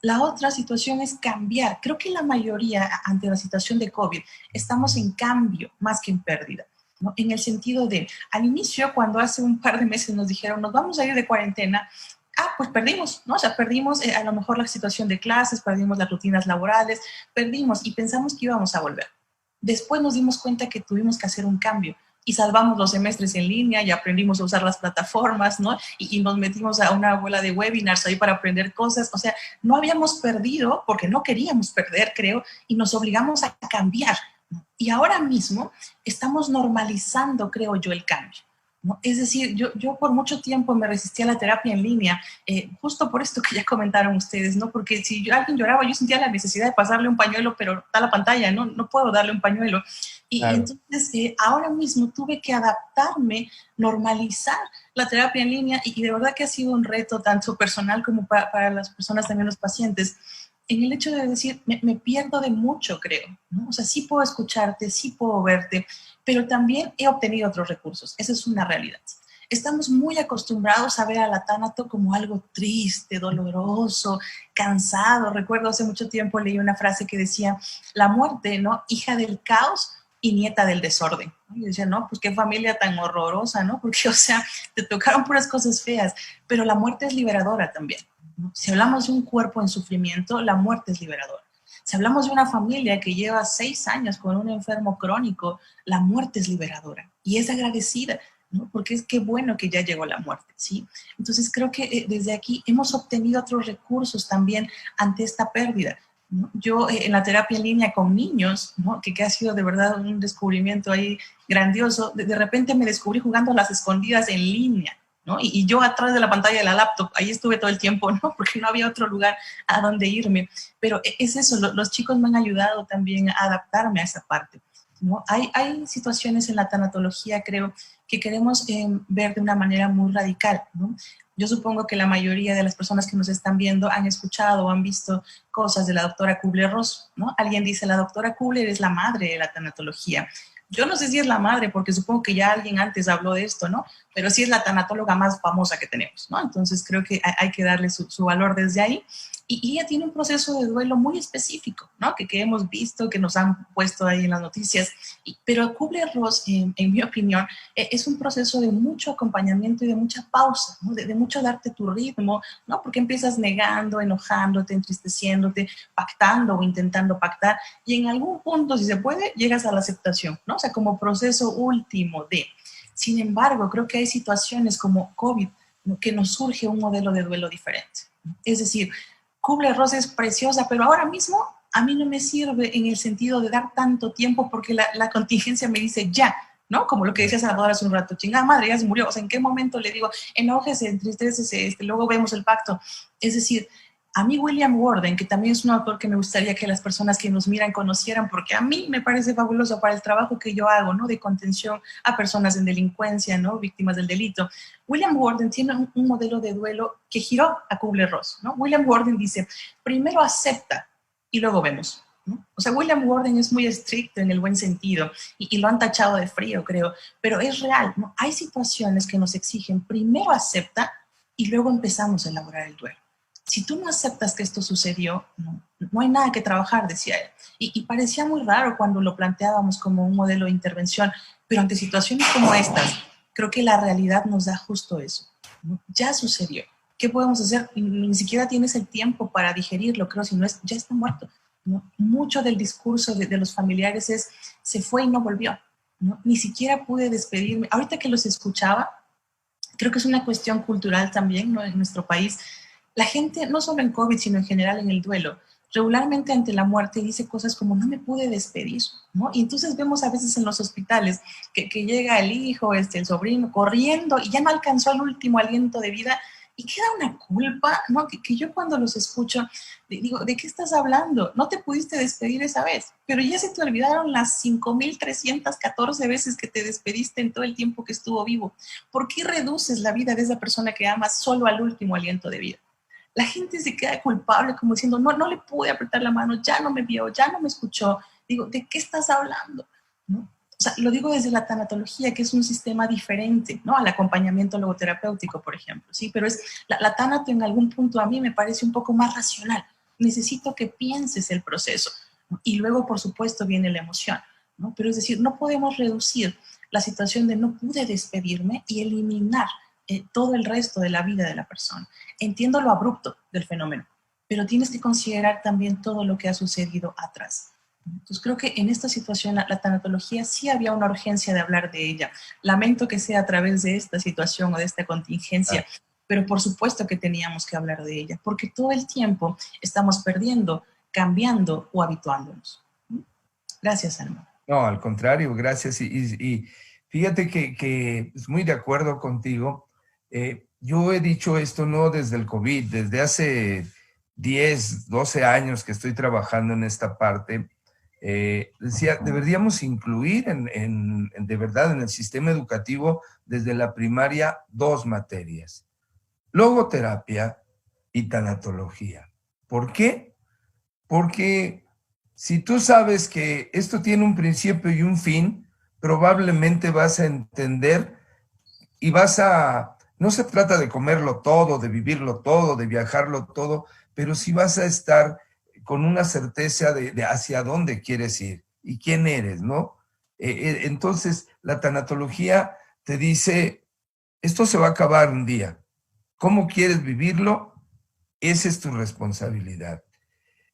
La otra situación es cambiar. Creo que la mayoría ante la situación de COVID estamos en cambio más que en pérdida, ¿no? En el sentido de, al inicio, cuando hace un par de meses nos dijeron, nos vamos a ir de cuarentena, pues perdimos, ¿no? O sea, perdimos a lo mejor la situación de clases, perdimos las rutinas laborales, perdimos y pensamos que íbamos a volver. Después nos dimos cuenta que tuvimos que hacer un cambio y salvamos los semestres en línea y aprendimos a usar las plataformas, ¿no? Y nos metimos a una bola de webinars ahí para aprender cosas. O sea, no habíamos perdido porque no queríamos perder, creo, y nos obligamos a cambiar, ¿no? Y ahora mismo estamos normalizando, creo yo, el cambio, ¿no? Es decir, yo por mucho tiempo me resistí a la terapia en línea, justo por esto que ya comentaron ustedes, ¿no? Porque si alguien lloraba, yo sentía la necesidad de pasarle un pañuelo, pero está la pantalla, no puedo darle un pañuelo. Y claro. Entonces, ahora mismo tuve que adaptarme, normalizar la terapia en línea y de verdad que ha sido un reto tanto personal como para las personas, también los pacientes, en el hecho de decir, me pierdo de mucho, creo, ¿no? O sea, sí puedo escucharte, sí puedo verte, pero también he obtenido otros recursos. Esa es una realidad. Estamos muy acostumbrados a ver a la tánato como algo triste, doloroso, cansado. Recuerdo hace mucho tiempo leí una frase que decía, la muerte, ¿no? Hija del caos, y nieta del desorden. Y yo decía, no, pues qué familia tan horrorosa, ¿no? Porque, o sea, te tocaron puras cosas feas, pero la muerte es liberadora también, ¿no? Si hablamos de un cuerpo en sufrimiento, la muerte es liberadora. Si hablamos de una familia que lleva 6 años con un enfermo crónico, la muerte es liberadora y es agradecida, ¿no? Porque es que bueno que ya llegó la muerte, ¿sí? Entonces creo que desde aquí hemos obtenido otros recursos también ante esta pérdida, ¿no? Yo en la terapia en línea con niños, ¿no? que ha sido de verdad un descubrimiento ahí grandioso, de repente me descubrí jugando a las escondidas en línea, ¿no? Y yo atrás de la pantalla de la laptop, ahí estuve todo el tiempo, ¿no? Porque no había otro lugar a donde irme. Pero es eso, los chicos me han ayudado también a adaptarme a esa parte, ¿no? Hay situaciones en la tanatología, creo, que queremos ver de una manera muy radical, ¿no? Yo supongo que la mayoría de las personas que nos están viendo han escuchado o han visto cosas de la doctora Kubler-Ross, ¿no? Alguien dice, la doctora Kubler es la madre de la tanatología. Yo no sé si es la madre, porque supongo que ya alguien antes habló de esto, ¿no? Pero sí es la tanatóloga más famosa que tenemos, ¿no? Entonces creo que hay que darle su valor desde ahí. Y ella tiene un proceso de duelo muy específico, ¿no? Que hemos visto, que nos han puesto ahí en las noticias. Pero Kubler-Ross, en mi opinión, es un proceso de mucho acompañamiento y de mucha pausa, ¿no? De mucho darte tu ritmo, ¿no? Porque empiezas negando, enojándote, entristeciéndote, pactando o intentando pactar. Y en algún punto, si se puede, llegas a la aceptación, ¿no? O sea, como proceso último de. Sin embargo, creo que hay situaciones como COVID, ¿no? Que nos surge un modelo de duelo diferente, ¿no? Es decir, Kubler-Ross es preciosa, pero ahora mismo a mí no me sirve en el sentido de dar tanto tiempo porque la contingencia me dice ya, ¿no? Como lo que decía Salvador hace un rato, chingada madre, ya se murió. O sea, ¿en qué momento le digo, enójese, entristece, luego vemos el pacto? Es decir, a mí William Worden, que también es un autor que me gustaría que las personas que nos miran conocieran, porque a mí me parece fabuloso para el trabajo que yo hago, ¿no? De contención a personas en delincuencia, ¿no? Víctimas del delito. William Worden tiene un modelo de duelo que giró a Kubler-Ross, ¿no? William Worden dice, primero acepta y luego vemos, ¿no? O sea, William Worden es muy estricto en el buen sentido y lo han tachado de frío, creo, pero es real, ¿no? Hay situaciones que nos exigen primero acepta y luego empezamos a elaborar el duelo. Si tú no aceptas que esto sucedió, no hay nada que trabajar, decía él. Y parecía muy raro cuando lo planteábamos como un modelo de intervención, pero ante situaciones como estas, creo que la realidad nos da justo eso, ¿no? Ya sucedió. ¿Qué podemos hacer? Ni siquiera tienes el tiempo para digerirlo, creo, si no es, ya está muerto, ¿no? Mucho del discurso de los familiares es, se fue y no volvió, ¿no? Ni siquiera pude despedirme. Ahorita que los escuchaba, creo que es una cuestión cultural también, ¿no? En nuestro país, la gente, no solo en COVID, sino en general en el duelo, regularmente ante la muerte dice cosas como no me pude despedir, ¿no? Y entonces vemos a veces en los hospitales que llega el hijo, el sobrino, corriendo y ya no alcanzó el último aliento de vida y queda una culpa, ¿no? Que yo cuando los escucho digo, ¿de qué estás hablando? No te pudiste despedir esa vez, pero ya se te olvidaron las 5,314 veces que te despediste en todo el tiempo que estuvo vivo. ¿Por qué reduces la vida de esa persona que amas solo al último aliento de vida? La gente se queda culpable como diciendo, no le pude apretar la mano, ya no me vio, ya no me escuchó. Digo, ¿de qué estás hablando? ¿No? O sea, lo digo desde la tanatología, que es un sistema diferente, ¿no? Al acompañamiento logoterapéutico, por ejemplo, ¿sí? Pero la tanato en algún punto a mí me parece un poco más racional. Necesito que pienses el proceso, ¿no? Y luego, por supuesto, viene la emoción, ¿no? Pero es decir, no podemos reducir la situación de no pude despedirme y eliminar todo el resto de la vida de la persona. Entiendo lo abrupto del fenómeno, pero tienes que considerar también todo lo que ha sucedido atrás. Entonces creo que en esta situación la tanatología sí había una urgencia de hablar de ella. Lamento que sea a través de esta situación o de esta contingencia, pero por supuesto que teníamos que hablar de ella, porque todo el tiempo estamos perdiendo, cambiando o habituándonos. Gracias, Alma. No, al contrario, gracias. Y fíjate que es muy de acuerdo contigo. Yo he dicho esto no desde el COVID, desde hace 10, 12 años que estoy trabajando en esta parte. Decía, deberíamos incluir de verdad en el sistema educativo desde la primaria 2 materias, logoterapia y tanatología. ¿Por qué? Porque si tú sabes que esto tiene un principio y un fin, probablemente vas a entender y no se trata de comerlo todo, de vivirlo todo, de viajarlo todo, pero sí vas a estar con una certeza de hacia dónde quieres ir y quién eres, ¿no? Entonces, la tanatología te dice, esto se va a acabar un día. ¿Cómo quieres vivirlo? Esa es tu responsabilidad.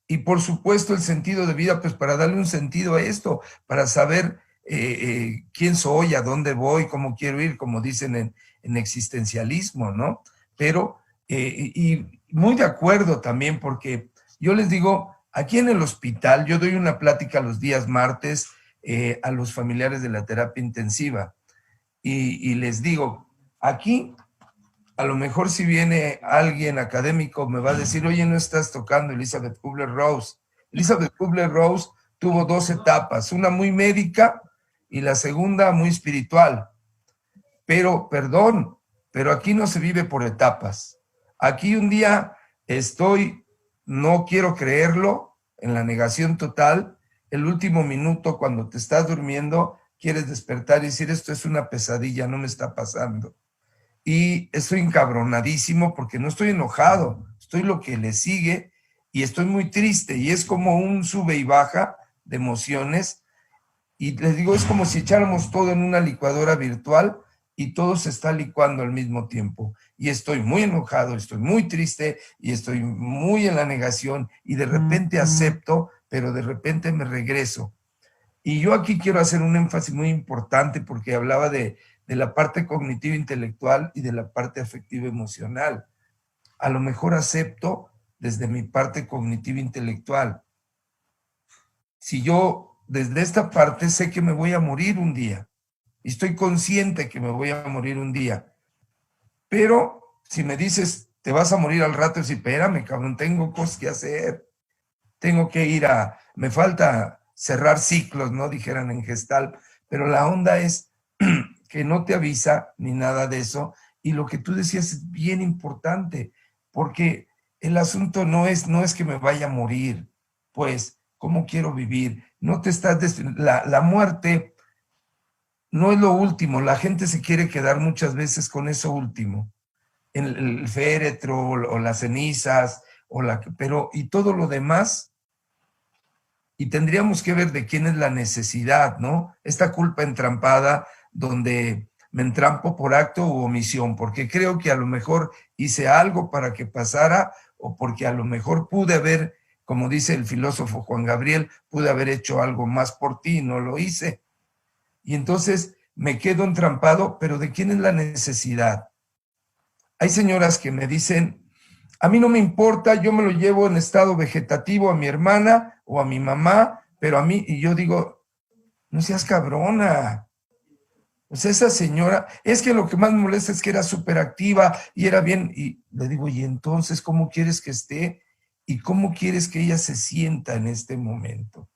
Y por supuesto el sentido de vida, pues para darle un sentido a esto, para saber quién soy, a dónde voy, cómo quiero ir, como dicen en existencialismo, ¿no? Pero, y muy de acuerdo también, porque yo les digo, aquí en el hospital, yo doy una plática los días martes a los familiares de la terapia intensiva y les digo, aquí a lo mejor si viene alguien académico me va a decir, oye, no estás tocando Elizabeth Kubler-Ross. Elizabeth Kubler-Ross tuvo 2 etapas, una muy médica y la segunda muy espiritual. Pero, perdón, pero aquí no se vive por etapas. Aquí un día no quiero creerlo, en la negación total, el último minuto cuando te estás durmiendo, quieres despertar y decir, esto es una pesadilla, no me está pasando. Y estoy encabronadísimo porque no estoy enojado, estoy lo que le sigue y estoy muy triste y es como un sube y baja de emociones y les digo, es como si echáramos todo en una licuadora virtual y todo se está licuando al mismo tiempo y estoy muy enojado, estoy muy triste y estoy muy en la negación y de repente acepto, pero de repente me regreso. Y yo aquí quiero hacer un énfasis muy importante porque hablaba de la parte cognitiva intelectual y de la parte afectiva emocional. A lo mejor acepto desde mi parte cognitiva intelectual. Si yo desde esta parte sé que me voy a morir un día, y estoy consciente que me voy a morir un día, pero si me dices, te vas a morir al rato, y espérame, cabrón, tengo cosas que hacer, tengo que ir me falta cerrar ciclos, ¿no? Dijeran en Gestalt, pero la onda es que no te avisa ni nada de eso, y lo que tú decías es bien importante, porque el asunto no es que me vaya a morir, pues, ¿cómo quiero vivir? No te estás, la muerte no es lo último, la gente se quiere quedar muchas veces con eso último, el féretro o las cenizas, pero y todo lo demás. Y tendríamos que ver de quién es la necesidad, ¿no? Esta culpa entrampada donde me entrampo por acto u omisión, porque creo que a lo mejor hice algo para que pasara o porque a lo mejor pude haber, como dice el filósofo Juan Gabriel, pude haber hecho algo más por ti y no lo hice. Y entonces me quedo entrampado, pero ¿de quién es la necesidad? Hay señoras que me dicen, a mí no me importa, yo me lo llevo en estado vegetativo a mi hermana o a mi mamá, pero a mí, y yo digo, no seas cabrona. O sea, esa señora, es que lo que más me molesta es que era súper activa y era bien, y le digo, y entonces, ¿cómo quieres que esté? ¿Y cómo quieres que ella se sienta en este momento?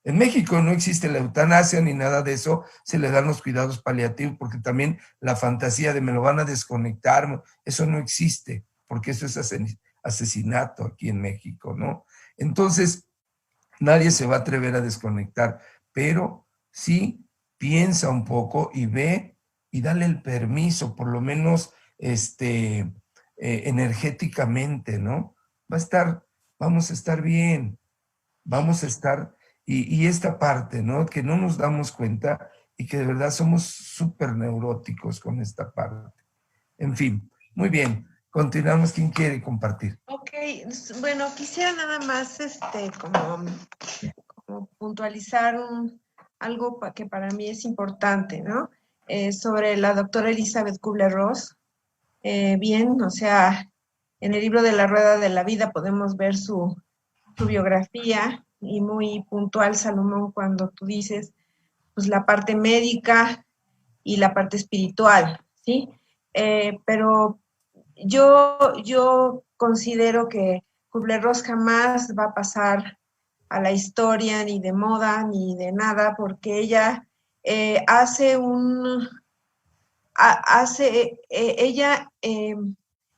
En México no existe la eutanasia ni nada de eso, se le dan los cuidados paliativos, porque también la fantasía de me lo van a desconectar, eso no existe, porque eso es asesinato aquí en México, ¿no? Entonces, nadie se va a atrever a desconectar, pero sí piensa un poco y ve y dale el permiso, por lo menos energéticamente, ¿no? Vamos a estar bien, vamos a estar, y esta parte, ¿no? Que no nos damos cuenta y que de verdad somos súper neuróticos con esta parte. En fin, muy bien. Continuamos. ¿Quién quiere compartir? Ok, bueno, quisiera nada más como puntualizar algo que para mí es importante, ¿no? Sobre la doctora Elizabeth Kubler-Ross. Bien, o sea, en el libro de La Rueda de la Vida podemos ver su biografía y muy puntual, Salomón, cuando tú dices, pues la parte médica y la parte espiritual, ¿sí? Pero yo considero que Kubler-Ross jamás va a pasar a la historia ni de moda ni de nada, porque ella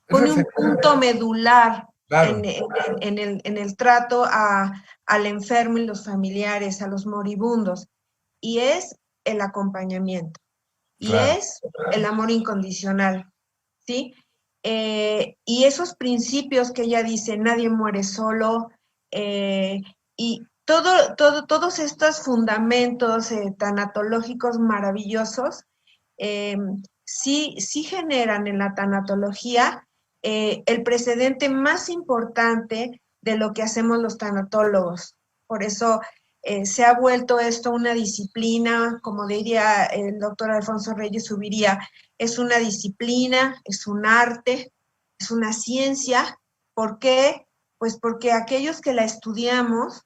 pone un punto medular Claro. en el trato al enfermo y los familiares, a los moribundos, y es el acompañamiento, y Claro. es el amor incondicional, ¿sí? Y esos principios que ella dice, nadie muere solo, y todos estos fundamentos tanatológicos maravillosos sí generan en la tanatología el precedente más importante de lo que hacemos los tanatólogos. Por eso se ha vuelto esto una disciplina, como diría el doctor Alfonso Reyes Subiría, es una disciplina, es un arte, es una ciencia. ¿Por qué? Pues porque aquellos que la estudiamos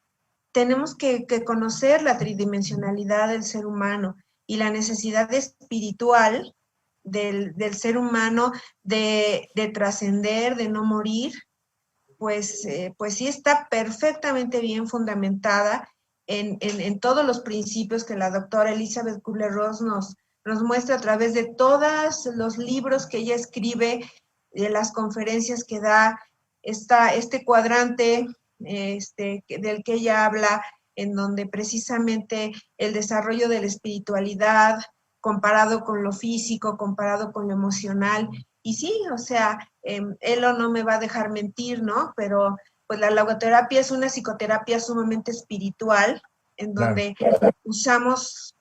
tenemos que conocer la tridimensionalidad del ser humano y la necesidad espiritual del ser humano de trascender, de no morir, pues sí está perfectamente bien fundamentada en todos los principios que la doctora Elizabeth Kubler-Ross nos muestra a través de todos los libros que ella escribe, de las conferencias que da, este cuadrante del que ella habla, en donde precisamente el desarrollo de la espiritualidad comparado con lo físico, comparado con lo emocional, y sí, o sea, Elo no me va a dejar mentir, ¿no? Pero pues la logoterapia es una psicoterapia sumamente espiritual, en donde usamos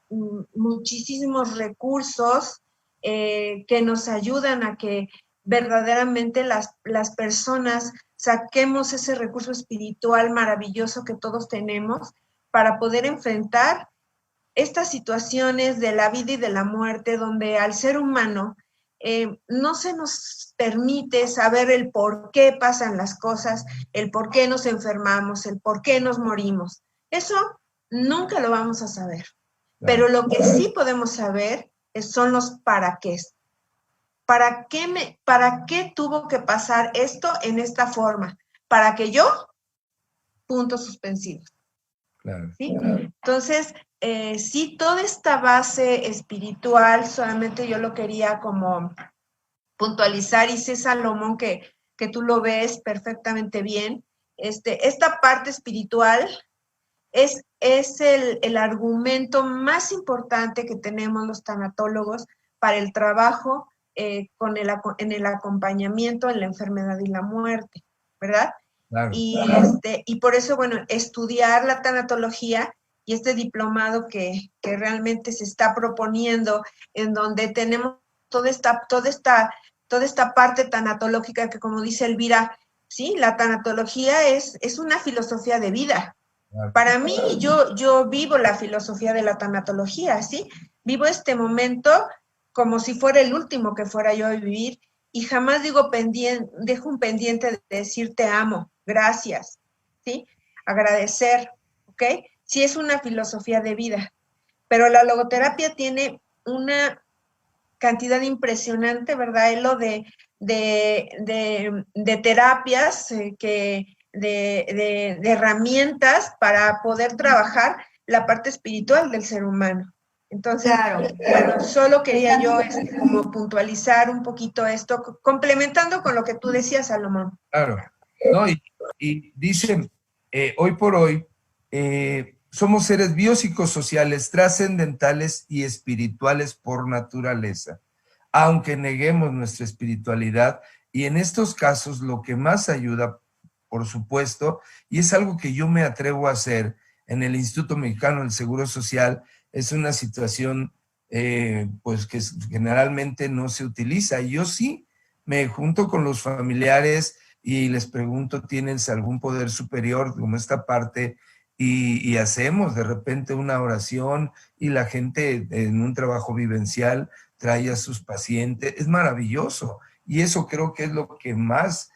muchísimos recursos que nos ayudan a que verdaderamente las personas saquemos ese recurso espiritual maravilloso que todos tenemos para poder enfrentar estas situaciones de la vida y de la muerte, donde al ser humano no se nos permite saber el por qué pasan las cosas, el por qué nos enfermamos, el por qué nos morimos. Eso nunca lo vamos a saber. Pero lo que sí podemos saber son los para qué. ¿Para qué tuvo que pasar esto en esta forma? Para que yo, puntos suspensivos. Claro. ¿Sí? Entonces, sí, toda esta base espiritual, solamente yo lo quería como puntualizar, y sé, Salomón, que tú lo ves perfectamente bien. Esta parte espiritual es el argumento más importante que tenemos los tanatólogos para el trabajo en el acompañamiento en la enfermedad y la muerte, ¿verdad? Claro. Y por eso, bueno, estudiar la tanatología y este diplomado que realmente se está proponiendo, en donde tenemos toda esta parte tanatológica que, como dice Elvira, sí, la tanatología es una filosofía de vida. Claro. Para mí, yo vivo la filosofía de la tanatología, ¿sí? Vivo este momento como si fuera el último que fuera yo a vivir, y jamás dejo un pendiente de decir te amo, gracias, ¿sí? Agradecer, ¿ok? Sí, es una filosofía de vida, pero la logoterapia tiene una cantidad impresionante, ¿verdad, Elo? De terapias, de herramientas para poder trabajar la parte espiritual del ser humano. Entonces, claro, bueno, solo quería yo como puntualizar un poquito esto, complementando con lo que tú decías, Salomón. Claro, no, y dicen, hoy por hoy, somos seres biopsicosociales, trascendentales y espirituales por naturaleza, aunque neguemos nuestra espiritualidad, y en estos casos lo que más ayuda, por supuesto, y es algo que yo me atrevo a hacer en el Instituto Mexicano del Seguro Social, es una situación pues que generalmente no se utiliza. Y yo sí me junto con los familiares y les pregunto, ¿tienes algún poder superior como esta parte? Y hacemos de repente una oración, y la gente en un trabajo vivencial trae a sus pacientes. Es maravilloso, y eso creo que es lo que más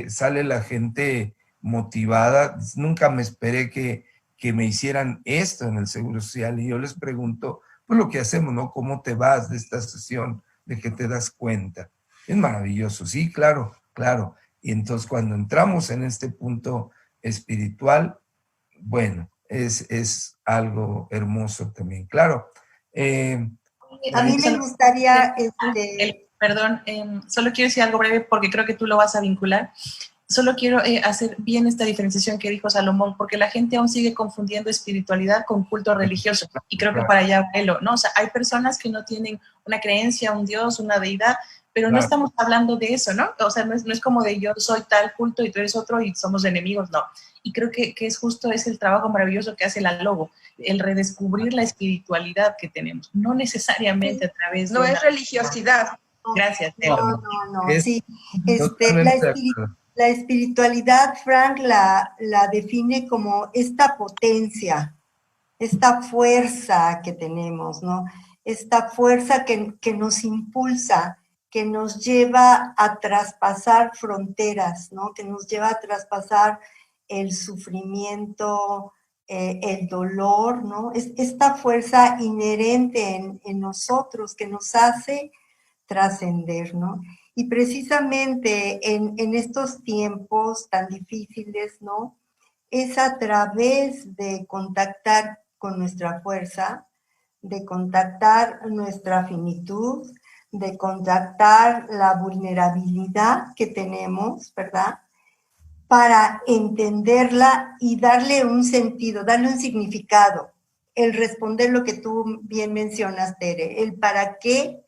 sale la gente motivada. Nunca me esperé que me hicieran esto en el Seguro Social, y yo les pregunto, pues lo que hacemos, ¿no? ¿Cómo te vas de esta sesión? De que te das cuenta. Es maravilloso, sí, claro, claro. Y entonces cuando entramos en este punto espiritual, bueno, es algo hermoso también, claro. A mí me gustaría... Perdón, solo quiero decir algo breve porque creo que tú lo vas a vincular. Solo quiero hacer bien esta diferenciación que dijo Salomón, porque la gente aún sigue confundiendo espiritualidad con culto religioso, y creo que para allá va Elo, ¿no? O sea, hay personas que no tienen una creencia, un Dios, una deidad, pero no estamos hablando de eso, ¿no? O sea, no es como de yo soy tal culto y tú eres otro y somos enemigos, no. Y creo que es justo ese el trabajo maravilloso que hace la Logo, el redescubrir la espiritualidad que tenemos, no necesariamente a través de no es religiosidad. Gracias, Teo. No, Es sí. totalmente de acuerdo. La espiritualidad, Frank, la define como esta potencia, esta fuerza que tenemos, ¿no? Esta fuerza que nos impulsa, que nos lleva a traspasar fronteras, ¿no? Que nos lleva a traspasar el sufrimiento, el dolor, ¿no? Es esta fuerza inherente en nosotros que nos hace trascender, ¿no? Y precisamente en estos tiempos tan difíciles, ¿no? Es a través de contactar con nuestra fuerza, de contactar nuestra finitud, de contactar la vulnerabilidad que tenemos, ¿verdad? Para entenderla y darle un sentido, darle un significado. El responder lo que tú bien mencionas, Tere, el para qué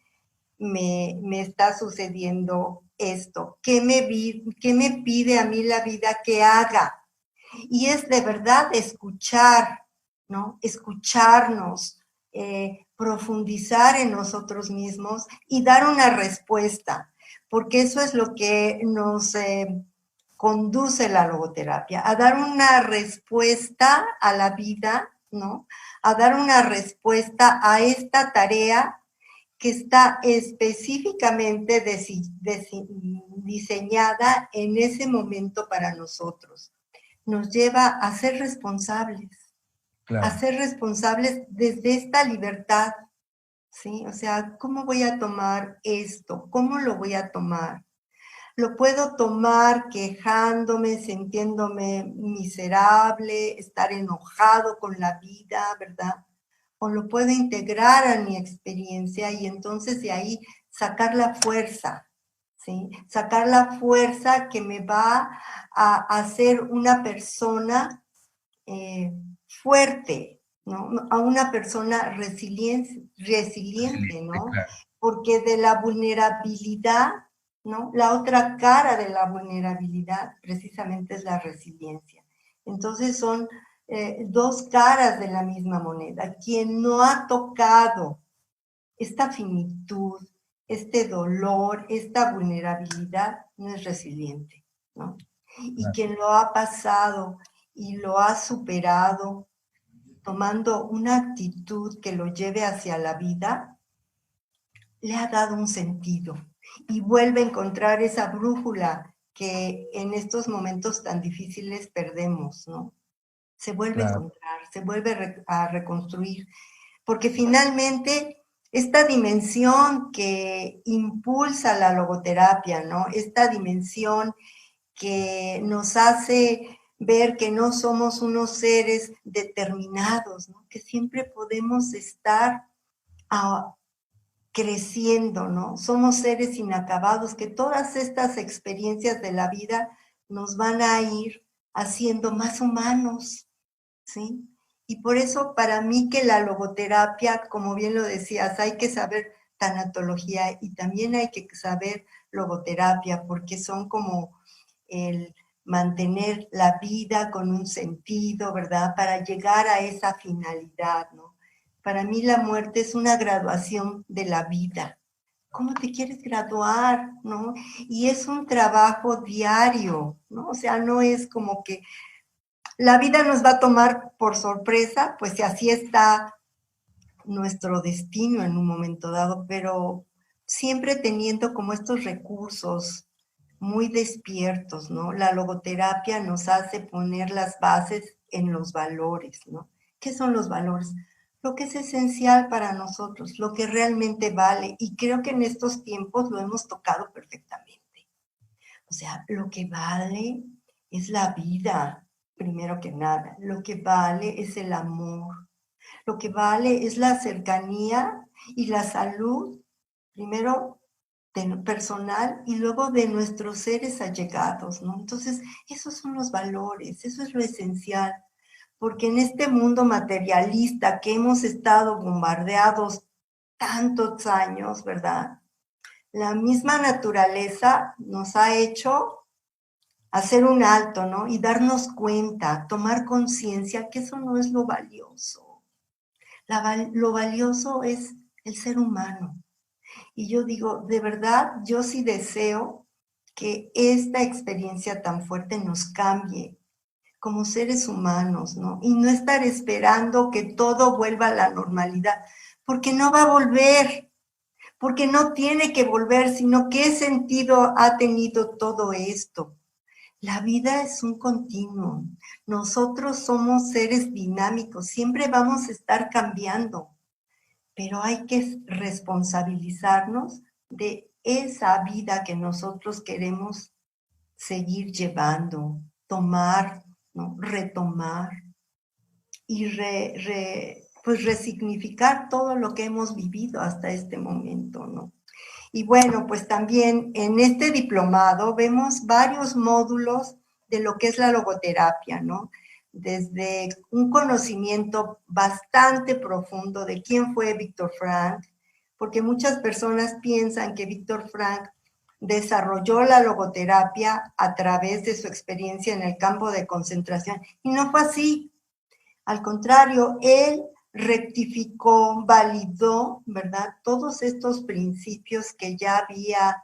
me está sucediendo esto, qué me pide a mí la vida que haga. Y es de verdad escuchar, ¿no? Escucharnos, profundizar en nosotros mismos y dar una respuesta, porque eso es lo que nos conduce la logoterapia, a dar una respuesta a la vida, ¿no? A dar una respuesta a esta tarea que está específicamente diseñada en ese momento para nosotros. Nos lleva a ser responsables, Claro. a ser responsables desde esta libertad, ¿sí? O sea, ¿cómo voy a tomar esto? ¿Cómo lo voy a tomar? Lo puedo tomar quejándome, sintiéndome miserable, estar enojado con la vida, ¿verdad? O lo puedo integrar a mi experiencia y entonces de ahí sacar la fuerza, ¿sí? Sacar la fuerza que me va a hacer una persona fuerte, ¿no? A una persona resiliente, ¿no? Claro. Porque de la vulnerabilidad, ¿no? La otra cara de la vulnerabilidad precisamente es la resiliencia. Entonces son dos caras de la misma moneda. Quien no ha tocado esta finitud, este dolor, esta vulnerabilidad, no es resiliente, ¿no? Y quien lo ha pasado y lo ha superado, tomando una actitud que lo lleve hacia la vida, le ha dado un sentido y vuelve a encontrar esa brújula que en estos momentos tan difíciles perdemos, ¿no? Se vuelve a encontrar, se vuelve a reconstruir, porque finalmente esta dimensión que impulsa la logoterapia, ¿no? Esta dimensión que nos hace ver que no somos unos seres determinados, ¿no? Que siempre podemos estar creciendo, ¿no? Somos seres inacabados, que todas estas experiencias de la vida nos van a ir haciendo más humanos, ¿sí? Y por eso para mí que la logoterapia, como bien lo decías, hay que saber tanatología y también hay que saber logoterapia, porque son como el mantener la vida con un sentido, ¿verdad? Para llegar a esa finalidad, ¿no? Para mí la muerte es una graduación de la vida. ¿Cómo te quieres graduar, no? Y es un trabajo diario, ¿no? O sea, no es como que la vida nos va a tomar por sorpresa, pues si así está nuestro destino en un momento dado, pero siempre teniendo como estos recursos muy despiertos, ¿no? La logoterapia nos hace poner las bases en los valores, ¿no? ¿Qué son los valores? Lo que es esencial para nosotros, lo que realmente vale, y creo que en estos tiempos lo hemos tocado perfectamente. O sea, lo que vale es la vida, primero que nada. Lo que vale es el amor. Lo que vale es la cercanía y la salud, primero personal y luego de nuestros seres allegados, ¿no? Entonces, esos son los valores, eso es lo esencial, porque en este mundo materialista que hemos estado bombardeados tantos años, ¿verdad? la misma naturaleza nos ha hecho hacer un alto, ¿no? Y darnos cuenta, tomar conciencia que eso no es lo valioso. Lo valioso es el ser humano. Y yo digo, de verdad, yo sí deseo que esta experiencia tan fuerte nos cambie como seres humanos, ¿no? Y no estar esperando que todo vuelva a la normalidad, porque no va a volver, porque no tiene que volver, sino qué sentido ha tenido todo esto. La vida es un continuo. Nosotros somos seres dinámicos, siempre vamos a estar cambiando, pero hay que responsabilizarnos de esa vida que nosotros queremos seguir llevando, tomar, ¿no? Retomar y pues resignificar todo lo que hemos vivido hasta este momento, ¿no? Y bueno, pues también en este diplomado vemos varios módulos de lo que es la logoterapia, ¿no? Desde un conocimiento bastante profundo de quién fue Viktor Frankl, porque muchas personas piensan que Viktor Frankl desarrolló la logoterapia a través de su experiencia en el campo de concentración, y no fue así. Al contrario, él rectificó, validó, ¿verdad?, todos estos principios que ya había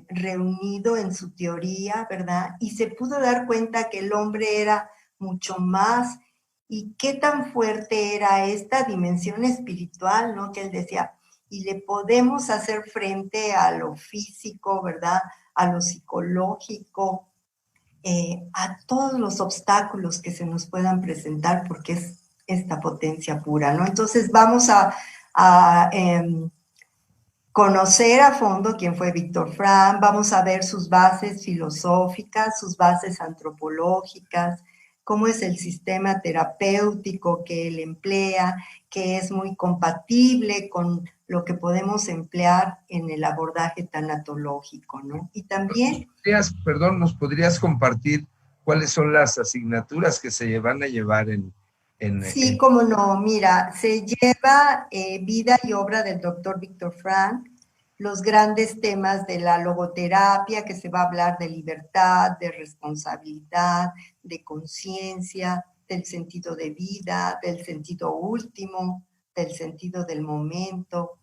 reunido en su teoría, ¿verdad? Y se pudo dar cuenta que el hombre era mucho más, y qué tan fuerte era esta dimensión espiritual, ¿no? Que él decía, y le podemos hacer frente a lo físico, ¿verdad?, a lo psicológico, a todos los obstáculos que se nos puedan presentar, porque es esta potencia pura, ¿no? Entonces vamos a conocer a fondo quién fue Viktor Frankl, vamos a ver sus bases filosóficas, sus bases antropológicas, cómo es el sistema terapéutico que él emplea, que es muy compatible con lo que podemos emplear en el abordaje tanatológico, ¿no? Y también... ¿Nos podrías compartir cuáles son las asignaturas que se van a llevar Sí, cómo no. Mira, se lleva vida y obra del doctor Viktor Frankl, los grandes temas de la logoterapia, que se va a hablar de libertad, de responsabilidad, de conciencia, del sentido de vida, del sentido último, del sentido del momento.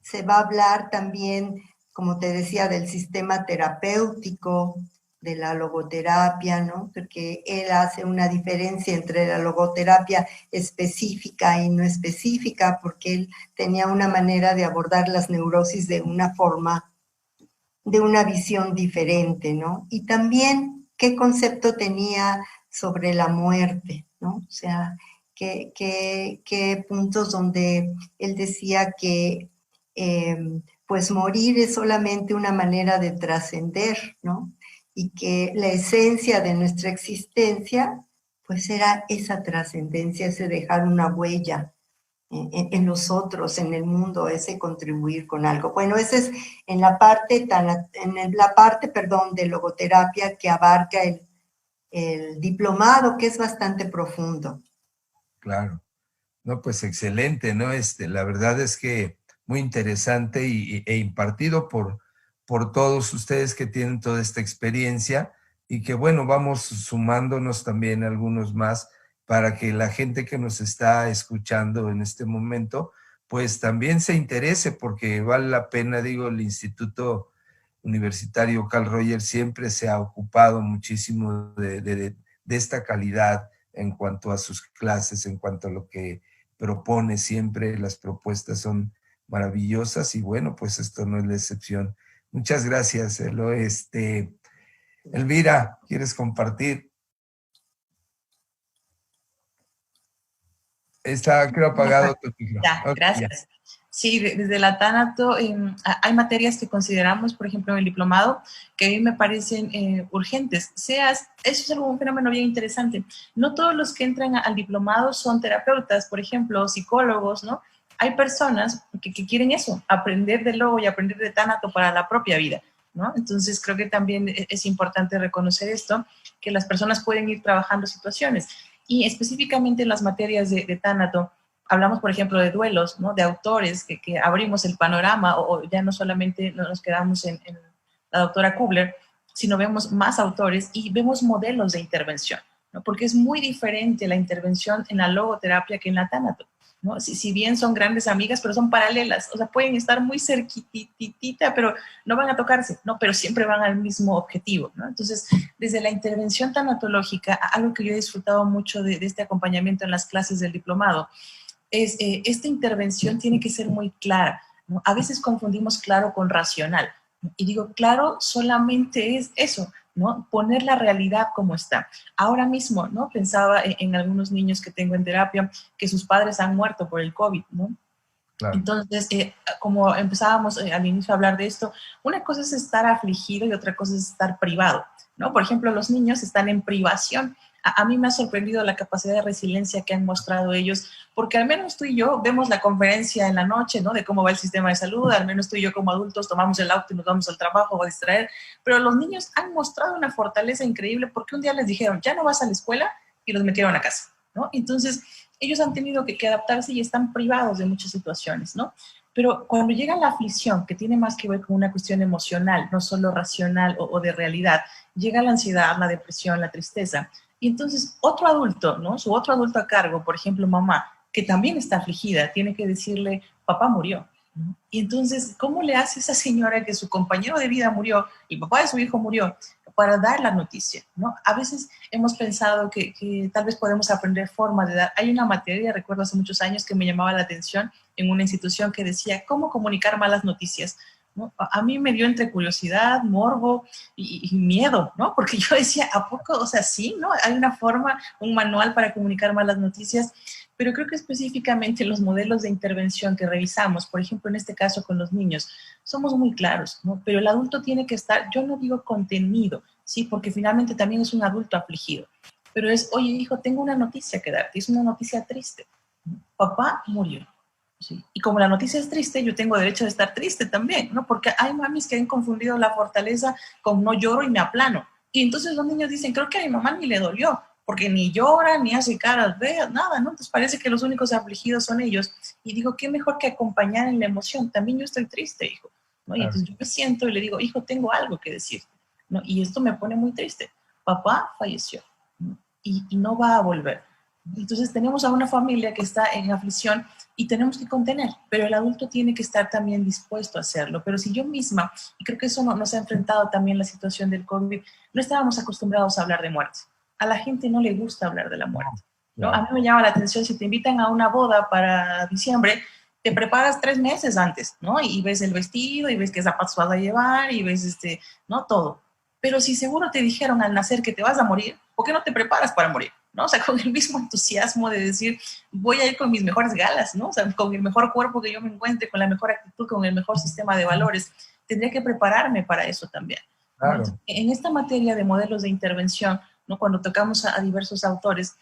Se va a hablar también, como te decía, del sistema terapéutico, de la logoterapia, ¿no? Porque él hace una diferencia entre la logoterapia específica y no específica, porque él tenía una manera de abordar las neurosis de una forma, de una visión diferente, ¿no? Y también qué concepto tenía sobre la muerte, ¿no? O sea, qué puntos donde él decía que pues morir es solamente una manera de trascender, ¿no? Y que la esencia de nuestra existencia, pues era esa trascendencia, ese dejar una huella en los otros, en el mundo, ese contribuir con algo. Bueno, ese es en la parte, de logoterapia que abarca el diplomado, que es bastante profundo. Claro. No, pues excelente, ¿no? La verdad es que muy interesante e impartido por todos ustedes que tienen toda esta experiencia, y que bueno, vamos sumándonos también algunos más para que la gente que nos está escuchando en este momento pues también se interese, porque vale la pena. Digo, el Instituto Universitario Carl Rogers siempre se ha ocupado muchísimo de esta calidad en cuanto a sus clases, en cuanto a lo que propone. Siempre las propuestas son maravillosas, y bueno, pues esto no es la excepción. Muchas gracias, Elo. Elvira, ¿quieres compartir? Está, creo, apagado tu micrófono. Ya, okay, gracias. Ya. Sí, desde la Tánato hay materias que consideramos, por ejemplo, en el diplomado, que a mí me parecen urgentes. Eso es un fenómeno bien interesante. No todos los que entran al diplomado son terapeutas, por ejemplo, psicólogos, ¿no? Hay personas que quieren eso, aprender de logo y aprender de Tánato para la propia vida, ¿no? Entonces, creo que también es importante reconocer esto, que las personas pueden ir trabajando situaciones. Y específicamente en las materias de Tánato, hablamos, por ejemplo, de duelos, ¿no? De autores, que abrimos el panorama o ya no solamente nos quedamos en la doctora Kubler, sino vemos más autores y vemos modelos de intervención, ¿no? Porque es muy diferente la intervención en la logoterapia que en la tánato, ¿no? Si bien son grandes amigas, pero son paralelas, o sea, pueden estar muy cerquitita, pero no van a tocarse, ¿no? Pero siempre van al mismo objetivo, ¿no? Entonces, desde la intervención tanatológica, algo que yo he disfrutado mucho de este acompañamiento en las clases del diplomado, es esta intervención tiene que ser muy clara, ¿no? A veces confundimos claro con racional, ¿no? Y digo, claro solamente es eso, ¿no? Poner la realidad como está. Ahora mismo, ¿no? Pensaba en algunos niños que tengo en terapia que sus padres han muerto por el COVID, ¿no? Claro. Entonces, como empezábamos al inicio a hablar de esto, una cosa es estar afligido y otra cosa es estar privado, ¿no? Por ejemplo, los niños están en privación. A mí me ha sorprendido la capacidad de resiliencia que han mostrado ellos, porque al menos tú y yo vemos la conferencia en la noche, ¿no? De cómo va el sistema de salud, al menos tú y yo como adultos tomamos el auto y nos vamos al trabajo o a distraer, pero los niños han mostrado una fortaleza increíble porque un día les dijeron, ya no vas a la escuela, y los metieron a casa, ¿no? Entonces, ellos han tenido que adaptarse y están privados de muchas situaciones, ¿no? Pero cuando llega la aflicción, que tiene más que ver con una cuestión emocional, no solo racional o de realidad, llega la ansiedad, la depresión, la tristeza. Y entonces otro adulto, ¿no? Su otro adulto a cargo, por ejemplo, mamá, que también está afligida, tiene que decirle, papá murió, ¿no? Y entonces, ¿cómo le hace esa señora que su compañero de vida murió, el papá de su hijo murió, para dar la noticia, ¿no? A veces hemos pensado que tal vez podemos aprender formas de dar. Hay una materia, recuerdo hace muchos años, que me llamaba la atención en una institución que decía, ¿cómo comunicar malas noticias? ¿No? A mí me dio entre curiosidad, morbo y miedo, ¿no? Porque yo decía, ¿a poco? O sea, sí, ¿no? Hay una forma, un manual para comunicar malas noticias, pero creo que específicamente los modelos de intervención que revisamos, por ejemplo, en este caso con los niños, somos muy claros, ¿no? Pero el adulto tiene que estar, yo no digo contenido, ¿sí? Porque finalmente también es un adulto afligido, pero es, oye, hijo, tengo una noticia que darte, es una noticia triste, ¿no? Papá murió. Sí. Y como la noticia es triste, yo tengo derecho de estar triste también, ¿no? Porque hay mamis que han confundido la fortaleza con no lloro y me aplano. Y entonces los niños dicen, creo que a mi mamá ni le dolió, porque ni llora, ni hace caras feas, nada, ¿no? Entonces parece que los únicos afligidos son ellos. Y digo, qué mejor que acompañar en la emoción. También yo estoy triste, hijo, ¿no? Y entonces yo me siento y le digo, hijo, tengo algo que decirte, ¿no? Y esto me pone muy triste. Papá falleció, ¿no? Y no va a volver. Entonces tenemos a una familia que está en aflicción y tenemos que contener, pero el adulto tiene que estar también dispuesto a hacerlo. Pero si yo misma, y creo que eso nos ha enfrentado también la situación del COVID, no estábamos acostumbrados a hablar de muerte. A la gente no le gusta hablar de la muerte, ¿no? A mí me llama la atención, si te invitan a una boda para diciembre, te preparas 3 meses antes, ¿no? Y ves el vestido, y ves qué zapatos vas a llevar, y ves, ¿no? Todo. Pero si seguro te dijeron al nacer que te vas a morir, ¿por qué no te preparas para morir? ¿No? O sea, con el mismo entusiasmo de decir, voy a ir con mis mejores galas, ¿no? O sea, con el mejor cuerpo que yo me encuentre, con la mejor actitud, con el mejor sistema de valores. Tendría que prepararme para eso también. Claro. Entonces, en esta materia de modelos de intervención, ¿no? Cuando tocamos a diversos autores,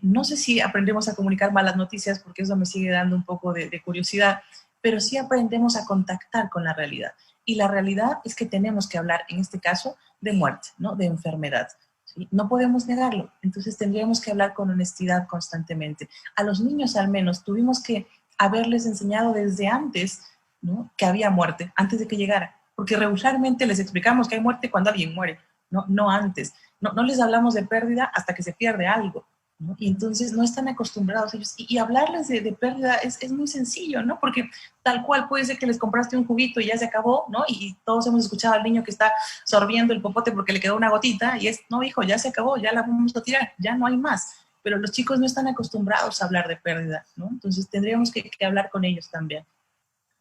no sé si aprendemos a comunicar malas noticias, porque eso me sigue dando un poco de curiosidad, pero sí aprendemos a contactar con la realidad. Y la realidad es que tenemos que hablar, en este caso, de muerte, ¿no? De enfermedad. ¿Sí? No podemos negarlo, entonces tendríamos que hablar con honestidad constantemente. A los niños al menos tuvimos que haberles enseñado desde antes, ¿no? Que había muerte, antes de que llegara, porque regularmente les explicamos que hay muerte cuando alguien muere, no antes. No les hablamos de pérdida hasta que se pierde algo, ¿no? Y entonces no están acostumbrados ellos. Y hablarles de pérdida es muy sencillo, ¿no? Porque tal cual puede ser que les compraste un juguito y ya se acabó, ¿no? Y todos hemos escuchado al niño que está sorbiendo el popote porque le quedó una gotita y es, no, hijo, ya se acabó, ya la vamos a tirar, ya no hay más. Pero los chicos no están acostumbrados a hablar de pérdida, ¿no? Entonces tendríamos que hablar con ellos también.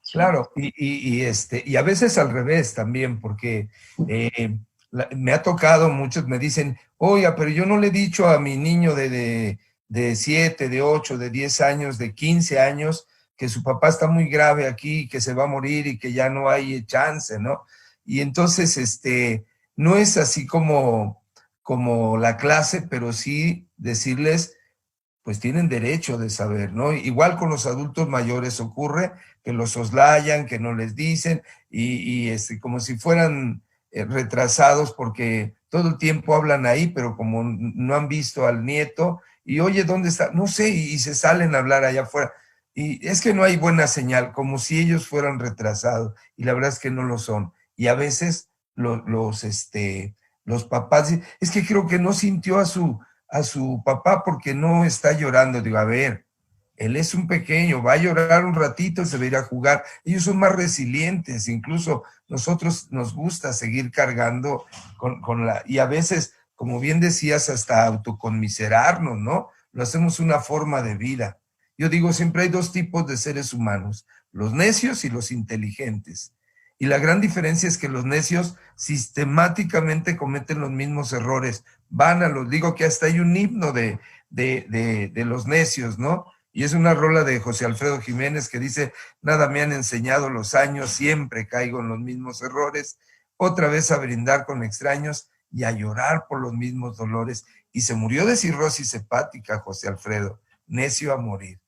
¿Sí? Claro, y a veces al revés también, porque me ha tocado, muchos me dicen, oiga, pero yo no le he dicho a mi niño de 7, de 8, de 10 años, de 15 años, que su papá está muy grave aquí, que se va a morir y que ya no hay chance, ¿no? Y entonces, no es así como la clase, pero sí decirles, pues tienen derecho de saber, ¿no? Igual con los adultos mayores ocurre que los soslayan, que no les dicen, y como si fueran retrasados porque todo el tiempo hablan ahí, pero como no han visto al nieto, y oye, ¿dónde está? No sé, y se salen a hablar allá afuera. Y es que no hay buena señal, como si ellos fueran retrasados, y la verdad es que no lo son. Y a veces los papás, es que creo que no sintió a su papá porque no está llorando. Digo, a ver, él es un pequeño, va a llorar un ratito, se va a ir a jugar. Ellos son más resilientes, incluso nosotros nos gusta seguir cargando y a veces, como bien decías, hasta autoconmiserarnos, ¿no? Lo hacemos una forma de vida. Yo digo, siempre hay dos tipos de seres humanos, los necios y los inteligentes. Y la gran diferencia es que los necios sistemáticamente cometen los mismos errores. Digo que hasta hay un himno de los necios, ¿no? Y es una rola de José Alfredo Jiménez que dice, nada me han enseñado los años, siempre caigo en los mismos errores, otra vez a brindar con extraños y a llorar por los mismos dolores. Y se murió de cirrosis hepática, José Alfredo, necio a morir.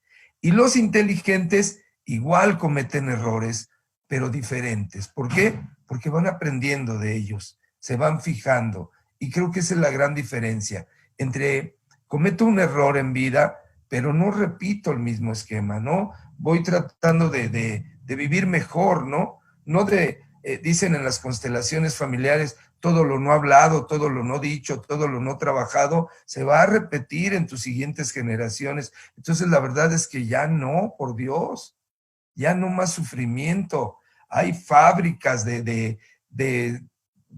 Y los inteligentes igual cometen errores, pero diferentes. ¿Por qué? Porque van aprendiendo de ellos, se van fijando. Y creo que esa es la gran diferencia entre cometo un error en vida, pero no repito el mismo esquema, ¿no? Voy tratando de vivir mejor, ¿no? No dicen en las constelaciones familiares, todo lo no hablado, todo lo no dicho, todo lo no trabajado, se va a repetir en tus siguientes generaciones. Entonces la verdad es que ya no, por Dios, ya no más sufrimiento. Hay fábricas de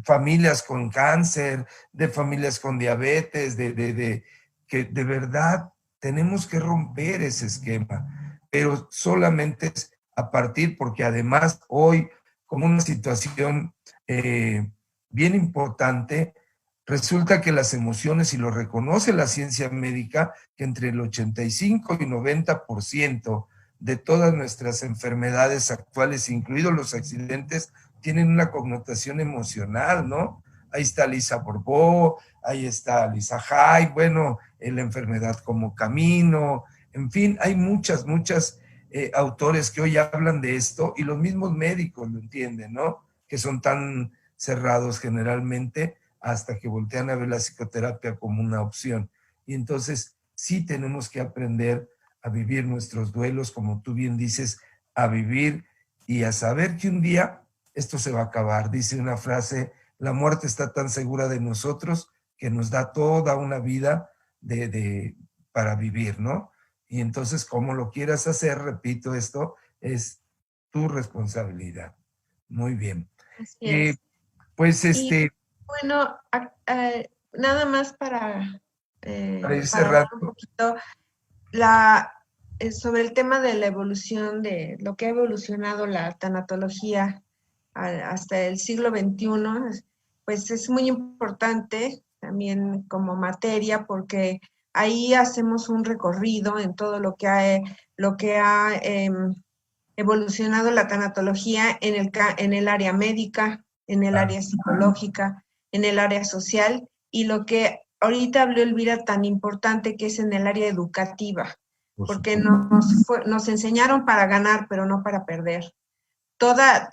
familias con cáncer, de familias con diabetes, que de verdad tenemos que romper ese esquema, pero solamente es a partir, porque además hoy, como una situación bien importante, resulta que las emociones, y lo reconoce la ciencia médica, que entre el 85 y 90% de todas nuestras enfermedades actuales, incluidos los accidentes, tienen una connotación emocional, ¿no? Ahí está Lisa Borbó, ahí está Lisa Hay, bueno, la enfermedad como camino, en fin, hay muchas autores que hoy hablan de esto y los mismos médicos lo entienden, ¿no? Que son tan cerrados generalmente hasta que voltean a ver la psicoterapia como una opción. Y entonces sí tenemos que aprender a vivir nuestros duelos, como tú bien dices, a vivir y a saber que un día esto se va a acabar. Dice una frase, la muerte está tan segura de nosotros que nos da toda una vida para vivir, ¿no? Y entonces, como lo quieras hacer, repito, esto es tu responsabilidad. Muy bien. Así es. Pues Y, bueno, nada más para ir para cerrando. hablar un poquito sobre el tema de la evolución, de lo que ha evolucionado la tanatología hasta el siglo XXI, pues es muy importante también como materia, porque ahí hacemos un recorrido en todo lo que ha evolucionado la tanatología en el área médica, en el área psicológica, en el área social, y lo que ahorita habló Elvira tan importante, que es en el área educativa, porque nos enseñaron para ganar, pero no para perder. Toda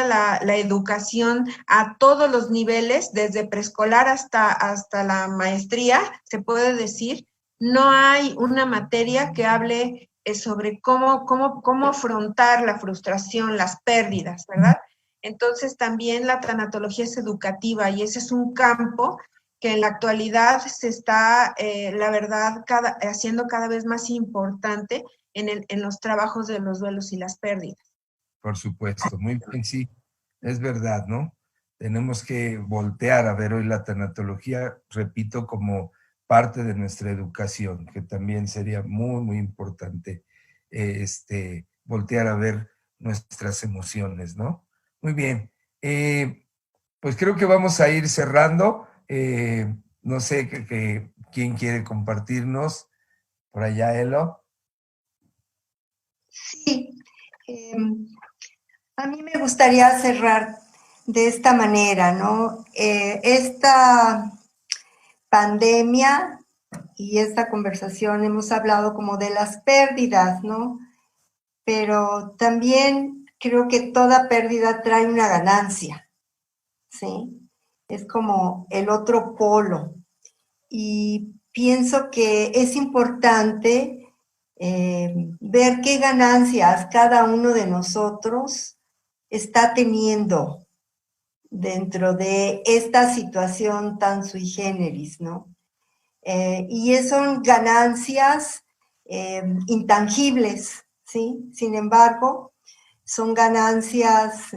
la educación a todos los niveles, desde preescolar hasta la maestría, se puede decir, no hay una materia que hable sobre cómo afrontar la frustración, las pérdidas, ¿verdad? Entonces también la tanatología es educativa y ese es un campo que en la actualidad se está, la verdad, haciendo cada vez más importante en los trabajos de los duelos y las pérdidas. Por supuesto, muy bien, sí, es verdad, ¿no? Tenemos que voltear a ver hoy la tanatología, repito, como parte de nuestra educación, que también sería muy importante voltear a ver nuestras emociones, ¿no? Muy bien, pues creo que vamos a ir cerrando. No sé quién quiere compartirnos, por allá, Elo. Sí, a mí me gustaría cerrar de esta manera, ¿no? Esta pandemia y esta conversación hemos hablado como de las pérdidas, ¿no? Pero también creo que toda pérdida trae una ganancia, ¿sí? Es como el otro polo. Y pienso que es importante ver qué ganancias cada uno de nosotros está teniendo dentro de esta situación tan sui generis, ¿no? Y son ganancias intangibles, ¿sí? Sin embargo, son ganancias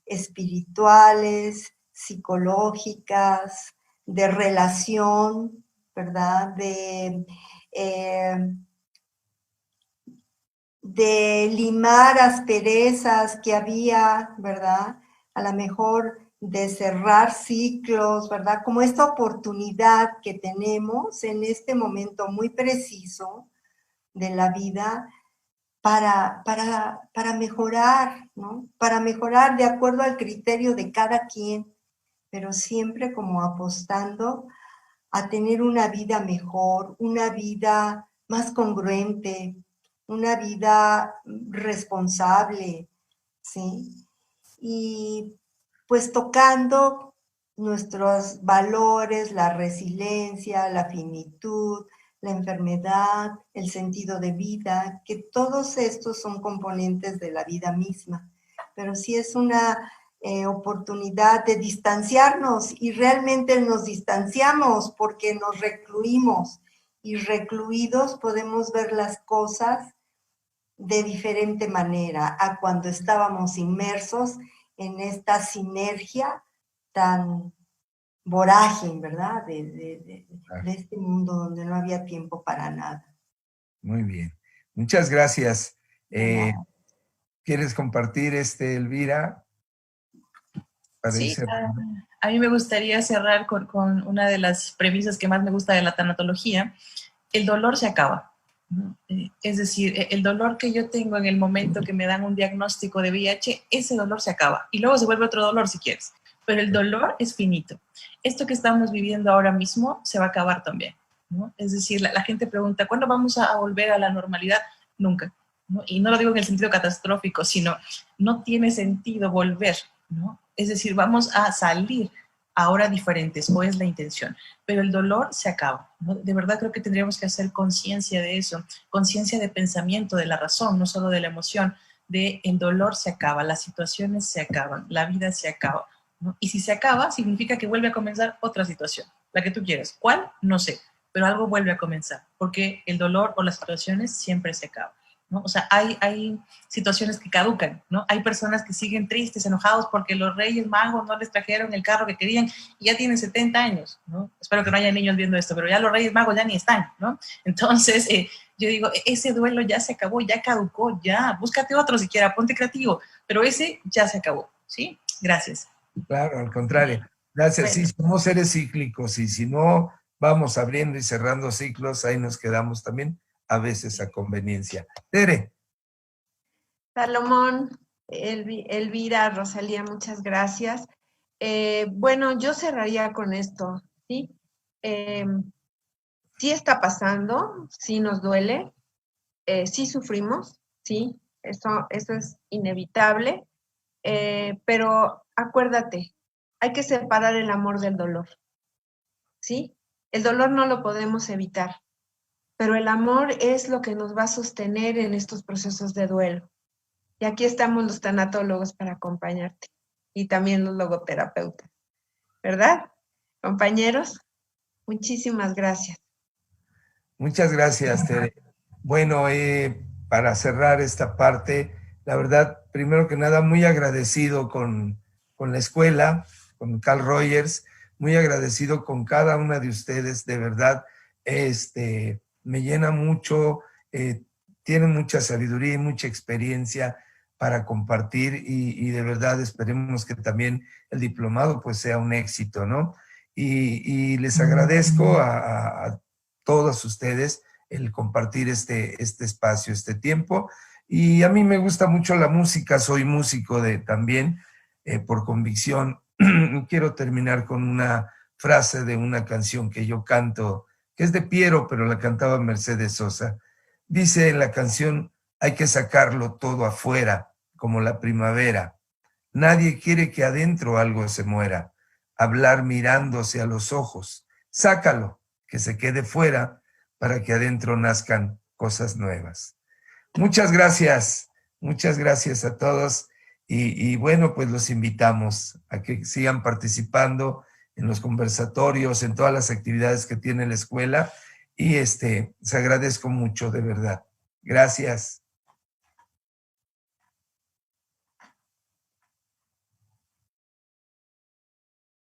espirituales, psicológicas, de relación, ¿verdad? De limar asperezas que había, ¿verdad? A lo mejor de cerrar ciclos, ¿verdad? Como esta oportunidad que tenemos en este momento muy preciso de la vida para mejorar, ¿no? Para mejorar de acuerdo al criterio de cada quien, pero siempre como apostando a tener una vida mejor, una vida más congruente, una vida responsable, ¿sí? Y pues tocando nuestros valores, la resiliencia, la finitud, la enfermedad, el sentido de vida, que todos estos son componentes de la vida misma. Pero sí es una oportunidad de distanciarnos y realmente nos distanciamos porque nos recluimos y recluidos podemos ver las cosas de diferente manera a cuando estábamos inmersos en esta sinergia tan vorágine, ¿verdad? De este mundo donde no había tiempo para nada. Muy bien. Muchas gracias. ¿Quieres compartir, Elvira? Sí, a mí me gustaría cerrar con una de las premisas que más me gusta de la tanatología. El dolor se acaba, ¿no? Es decir, el dolor que yo tengo en el momento que me dan un diagnóstico de VIH, ese dolor se acaba y luego se vuelve otro dolor si quieres, pero el dolor es finito. Esto que estamos viviendo ahora mismo se va a acabar también, ¿no? Es decir, la gente pregunta, ¿cuándo vamos a volver a la normalidad? Nunca, ¿no? Y no lo digo en el sentido catastrófico, sino no tiene sentido volver, ¿no? Es decir, vamos a salir ahora diferentes, o es la intención, pero el dolor se acaba, ¿no? De verdad creo que tendríamos que hacer conciencia de eso, conciencia de pensamiento, de la razón, no solo de la emoción, de el dolor se acaba, las situaciones se acaban, la vida se acaba, ¿no? Y si se acaba, significa que vuelve a comenzar otra situación, la que tú quieras. ¿Cuál? No sé, pero algo vuelve a comenzar, porque el dolor o las situaciones siempre se acaban, ¿no? O sea, hay situaciones que caducan, ¿no? Hay personas que siguen tristes, enojados porque los Reyes Magos no les trajeron el carro que querían y ya tienen 70 años, ¿no? Espero que no haya niños viendo esto, pero ya los Reyes Magos ya ni están, ¿no? Entonces, yo digo, ese duelo ya se acabó, ya caducó, ya, búscate otro siquiera, ponte creativo, pero ese ya se acabó, ¿sí? Gracias. Claro, al contrario. Gracias. Bueno. Sí, somos seres cíclicos y si no vamos abriendo y cerrando ciclos, ahí nos quedamos también a veces a conveniencia. Tere. Salomón, Elvira, Rosalía, muchas gracias. Bueno, yo cerraría con esto, ¿sí? Sí está pasando, sí nos duele, sí sufrimos, sí, eso es inevitable, pero acuérdate, hay que separar el amor del dolor, ¿sí? El dolor no lo podemos evitar, pero el amor es lo que nos va a sostener en estos procesos de duelo. Y aquí estamos los tanatólogos para acompañarte y también los logoterapeutas, ¿verdad? Compañeros, muchísimas gracias. Muchas gracias, Tere. Bueno, para cerrar esta parte, la verdad, primero que nada, muy agradecido con la escuela, con Carl Rogers, muy agradecido con cada una de ustedes, de verdad, me llena mucho, tienen mucha sabiduría y mucha experiencia para compartir y de verdad esperemos que también el diplomado pues sea un éxito, ¿no? Y les agradezco a todos ustedes el compartir este espacio, este tiempo. Y a mí me gusta mucho la música, soy músico también por convicción. Quiero terminar con una frase de una canción que yo canto, que es de Piero, pero la cantaba Mercedes Sosa. Dice en la canción, hay que sacarlo todo afuera, como la primavera. Nadie quiere que adentro algo se muera. Hablar mirándose a los ojos. Sácalo, que se quede fuera, para que adentro nazcan cosas nuevas. Muchas gracias a todos y bueno, pues los invitamos a que sigan participando en los conversatorios, en todas las actividades que tiene la escuela y les agradezco mucho, de verdad. Gracias.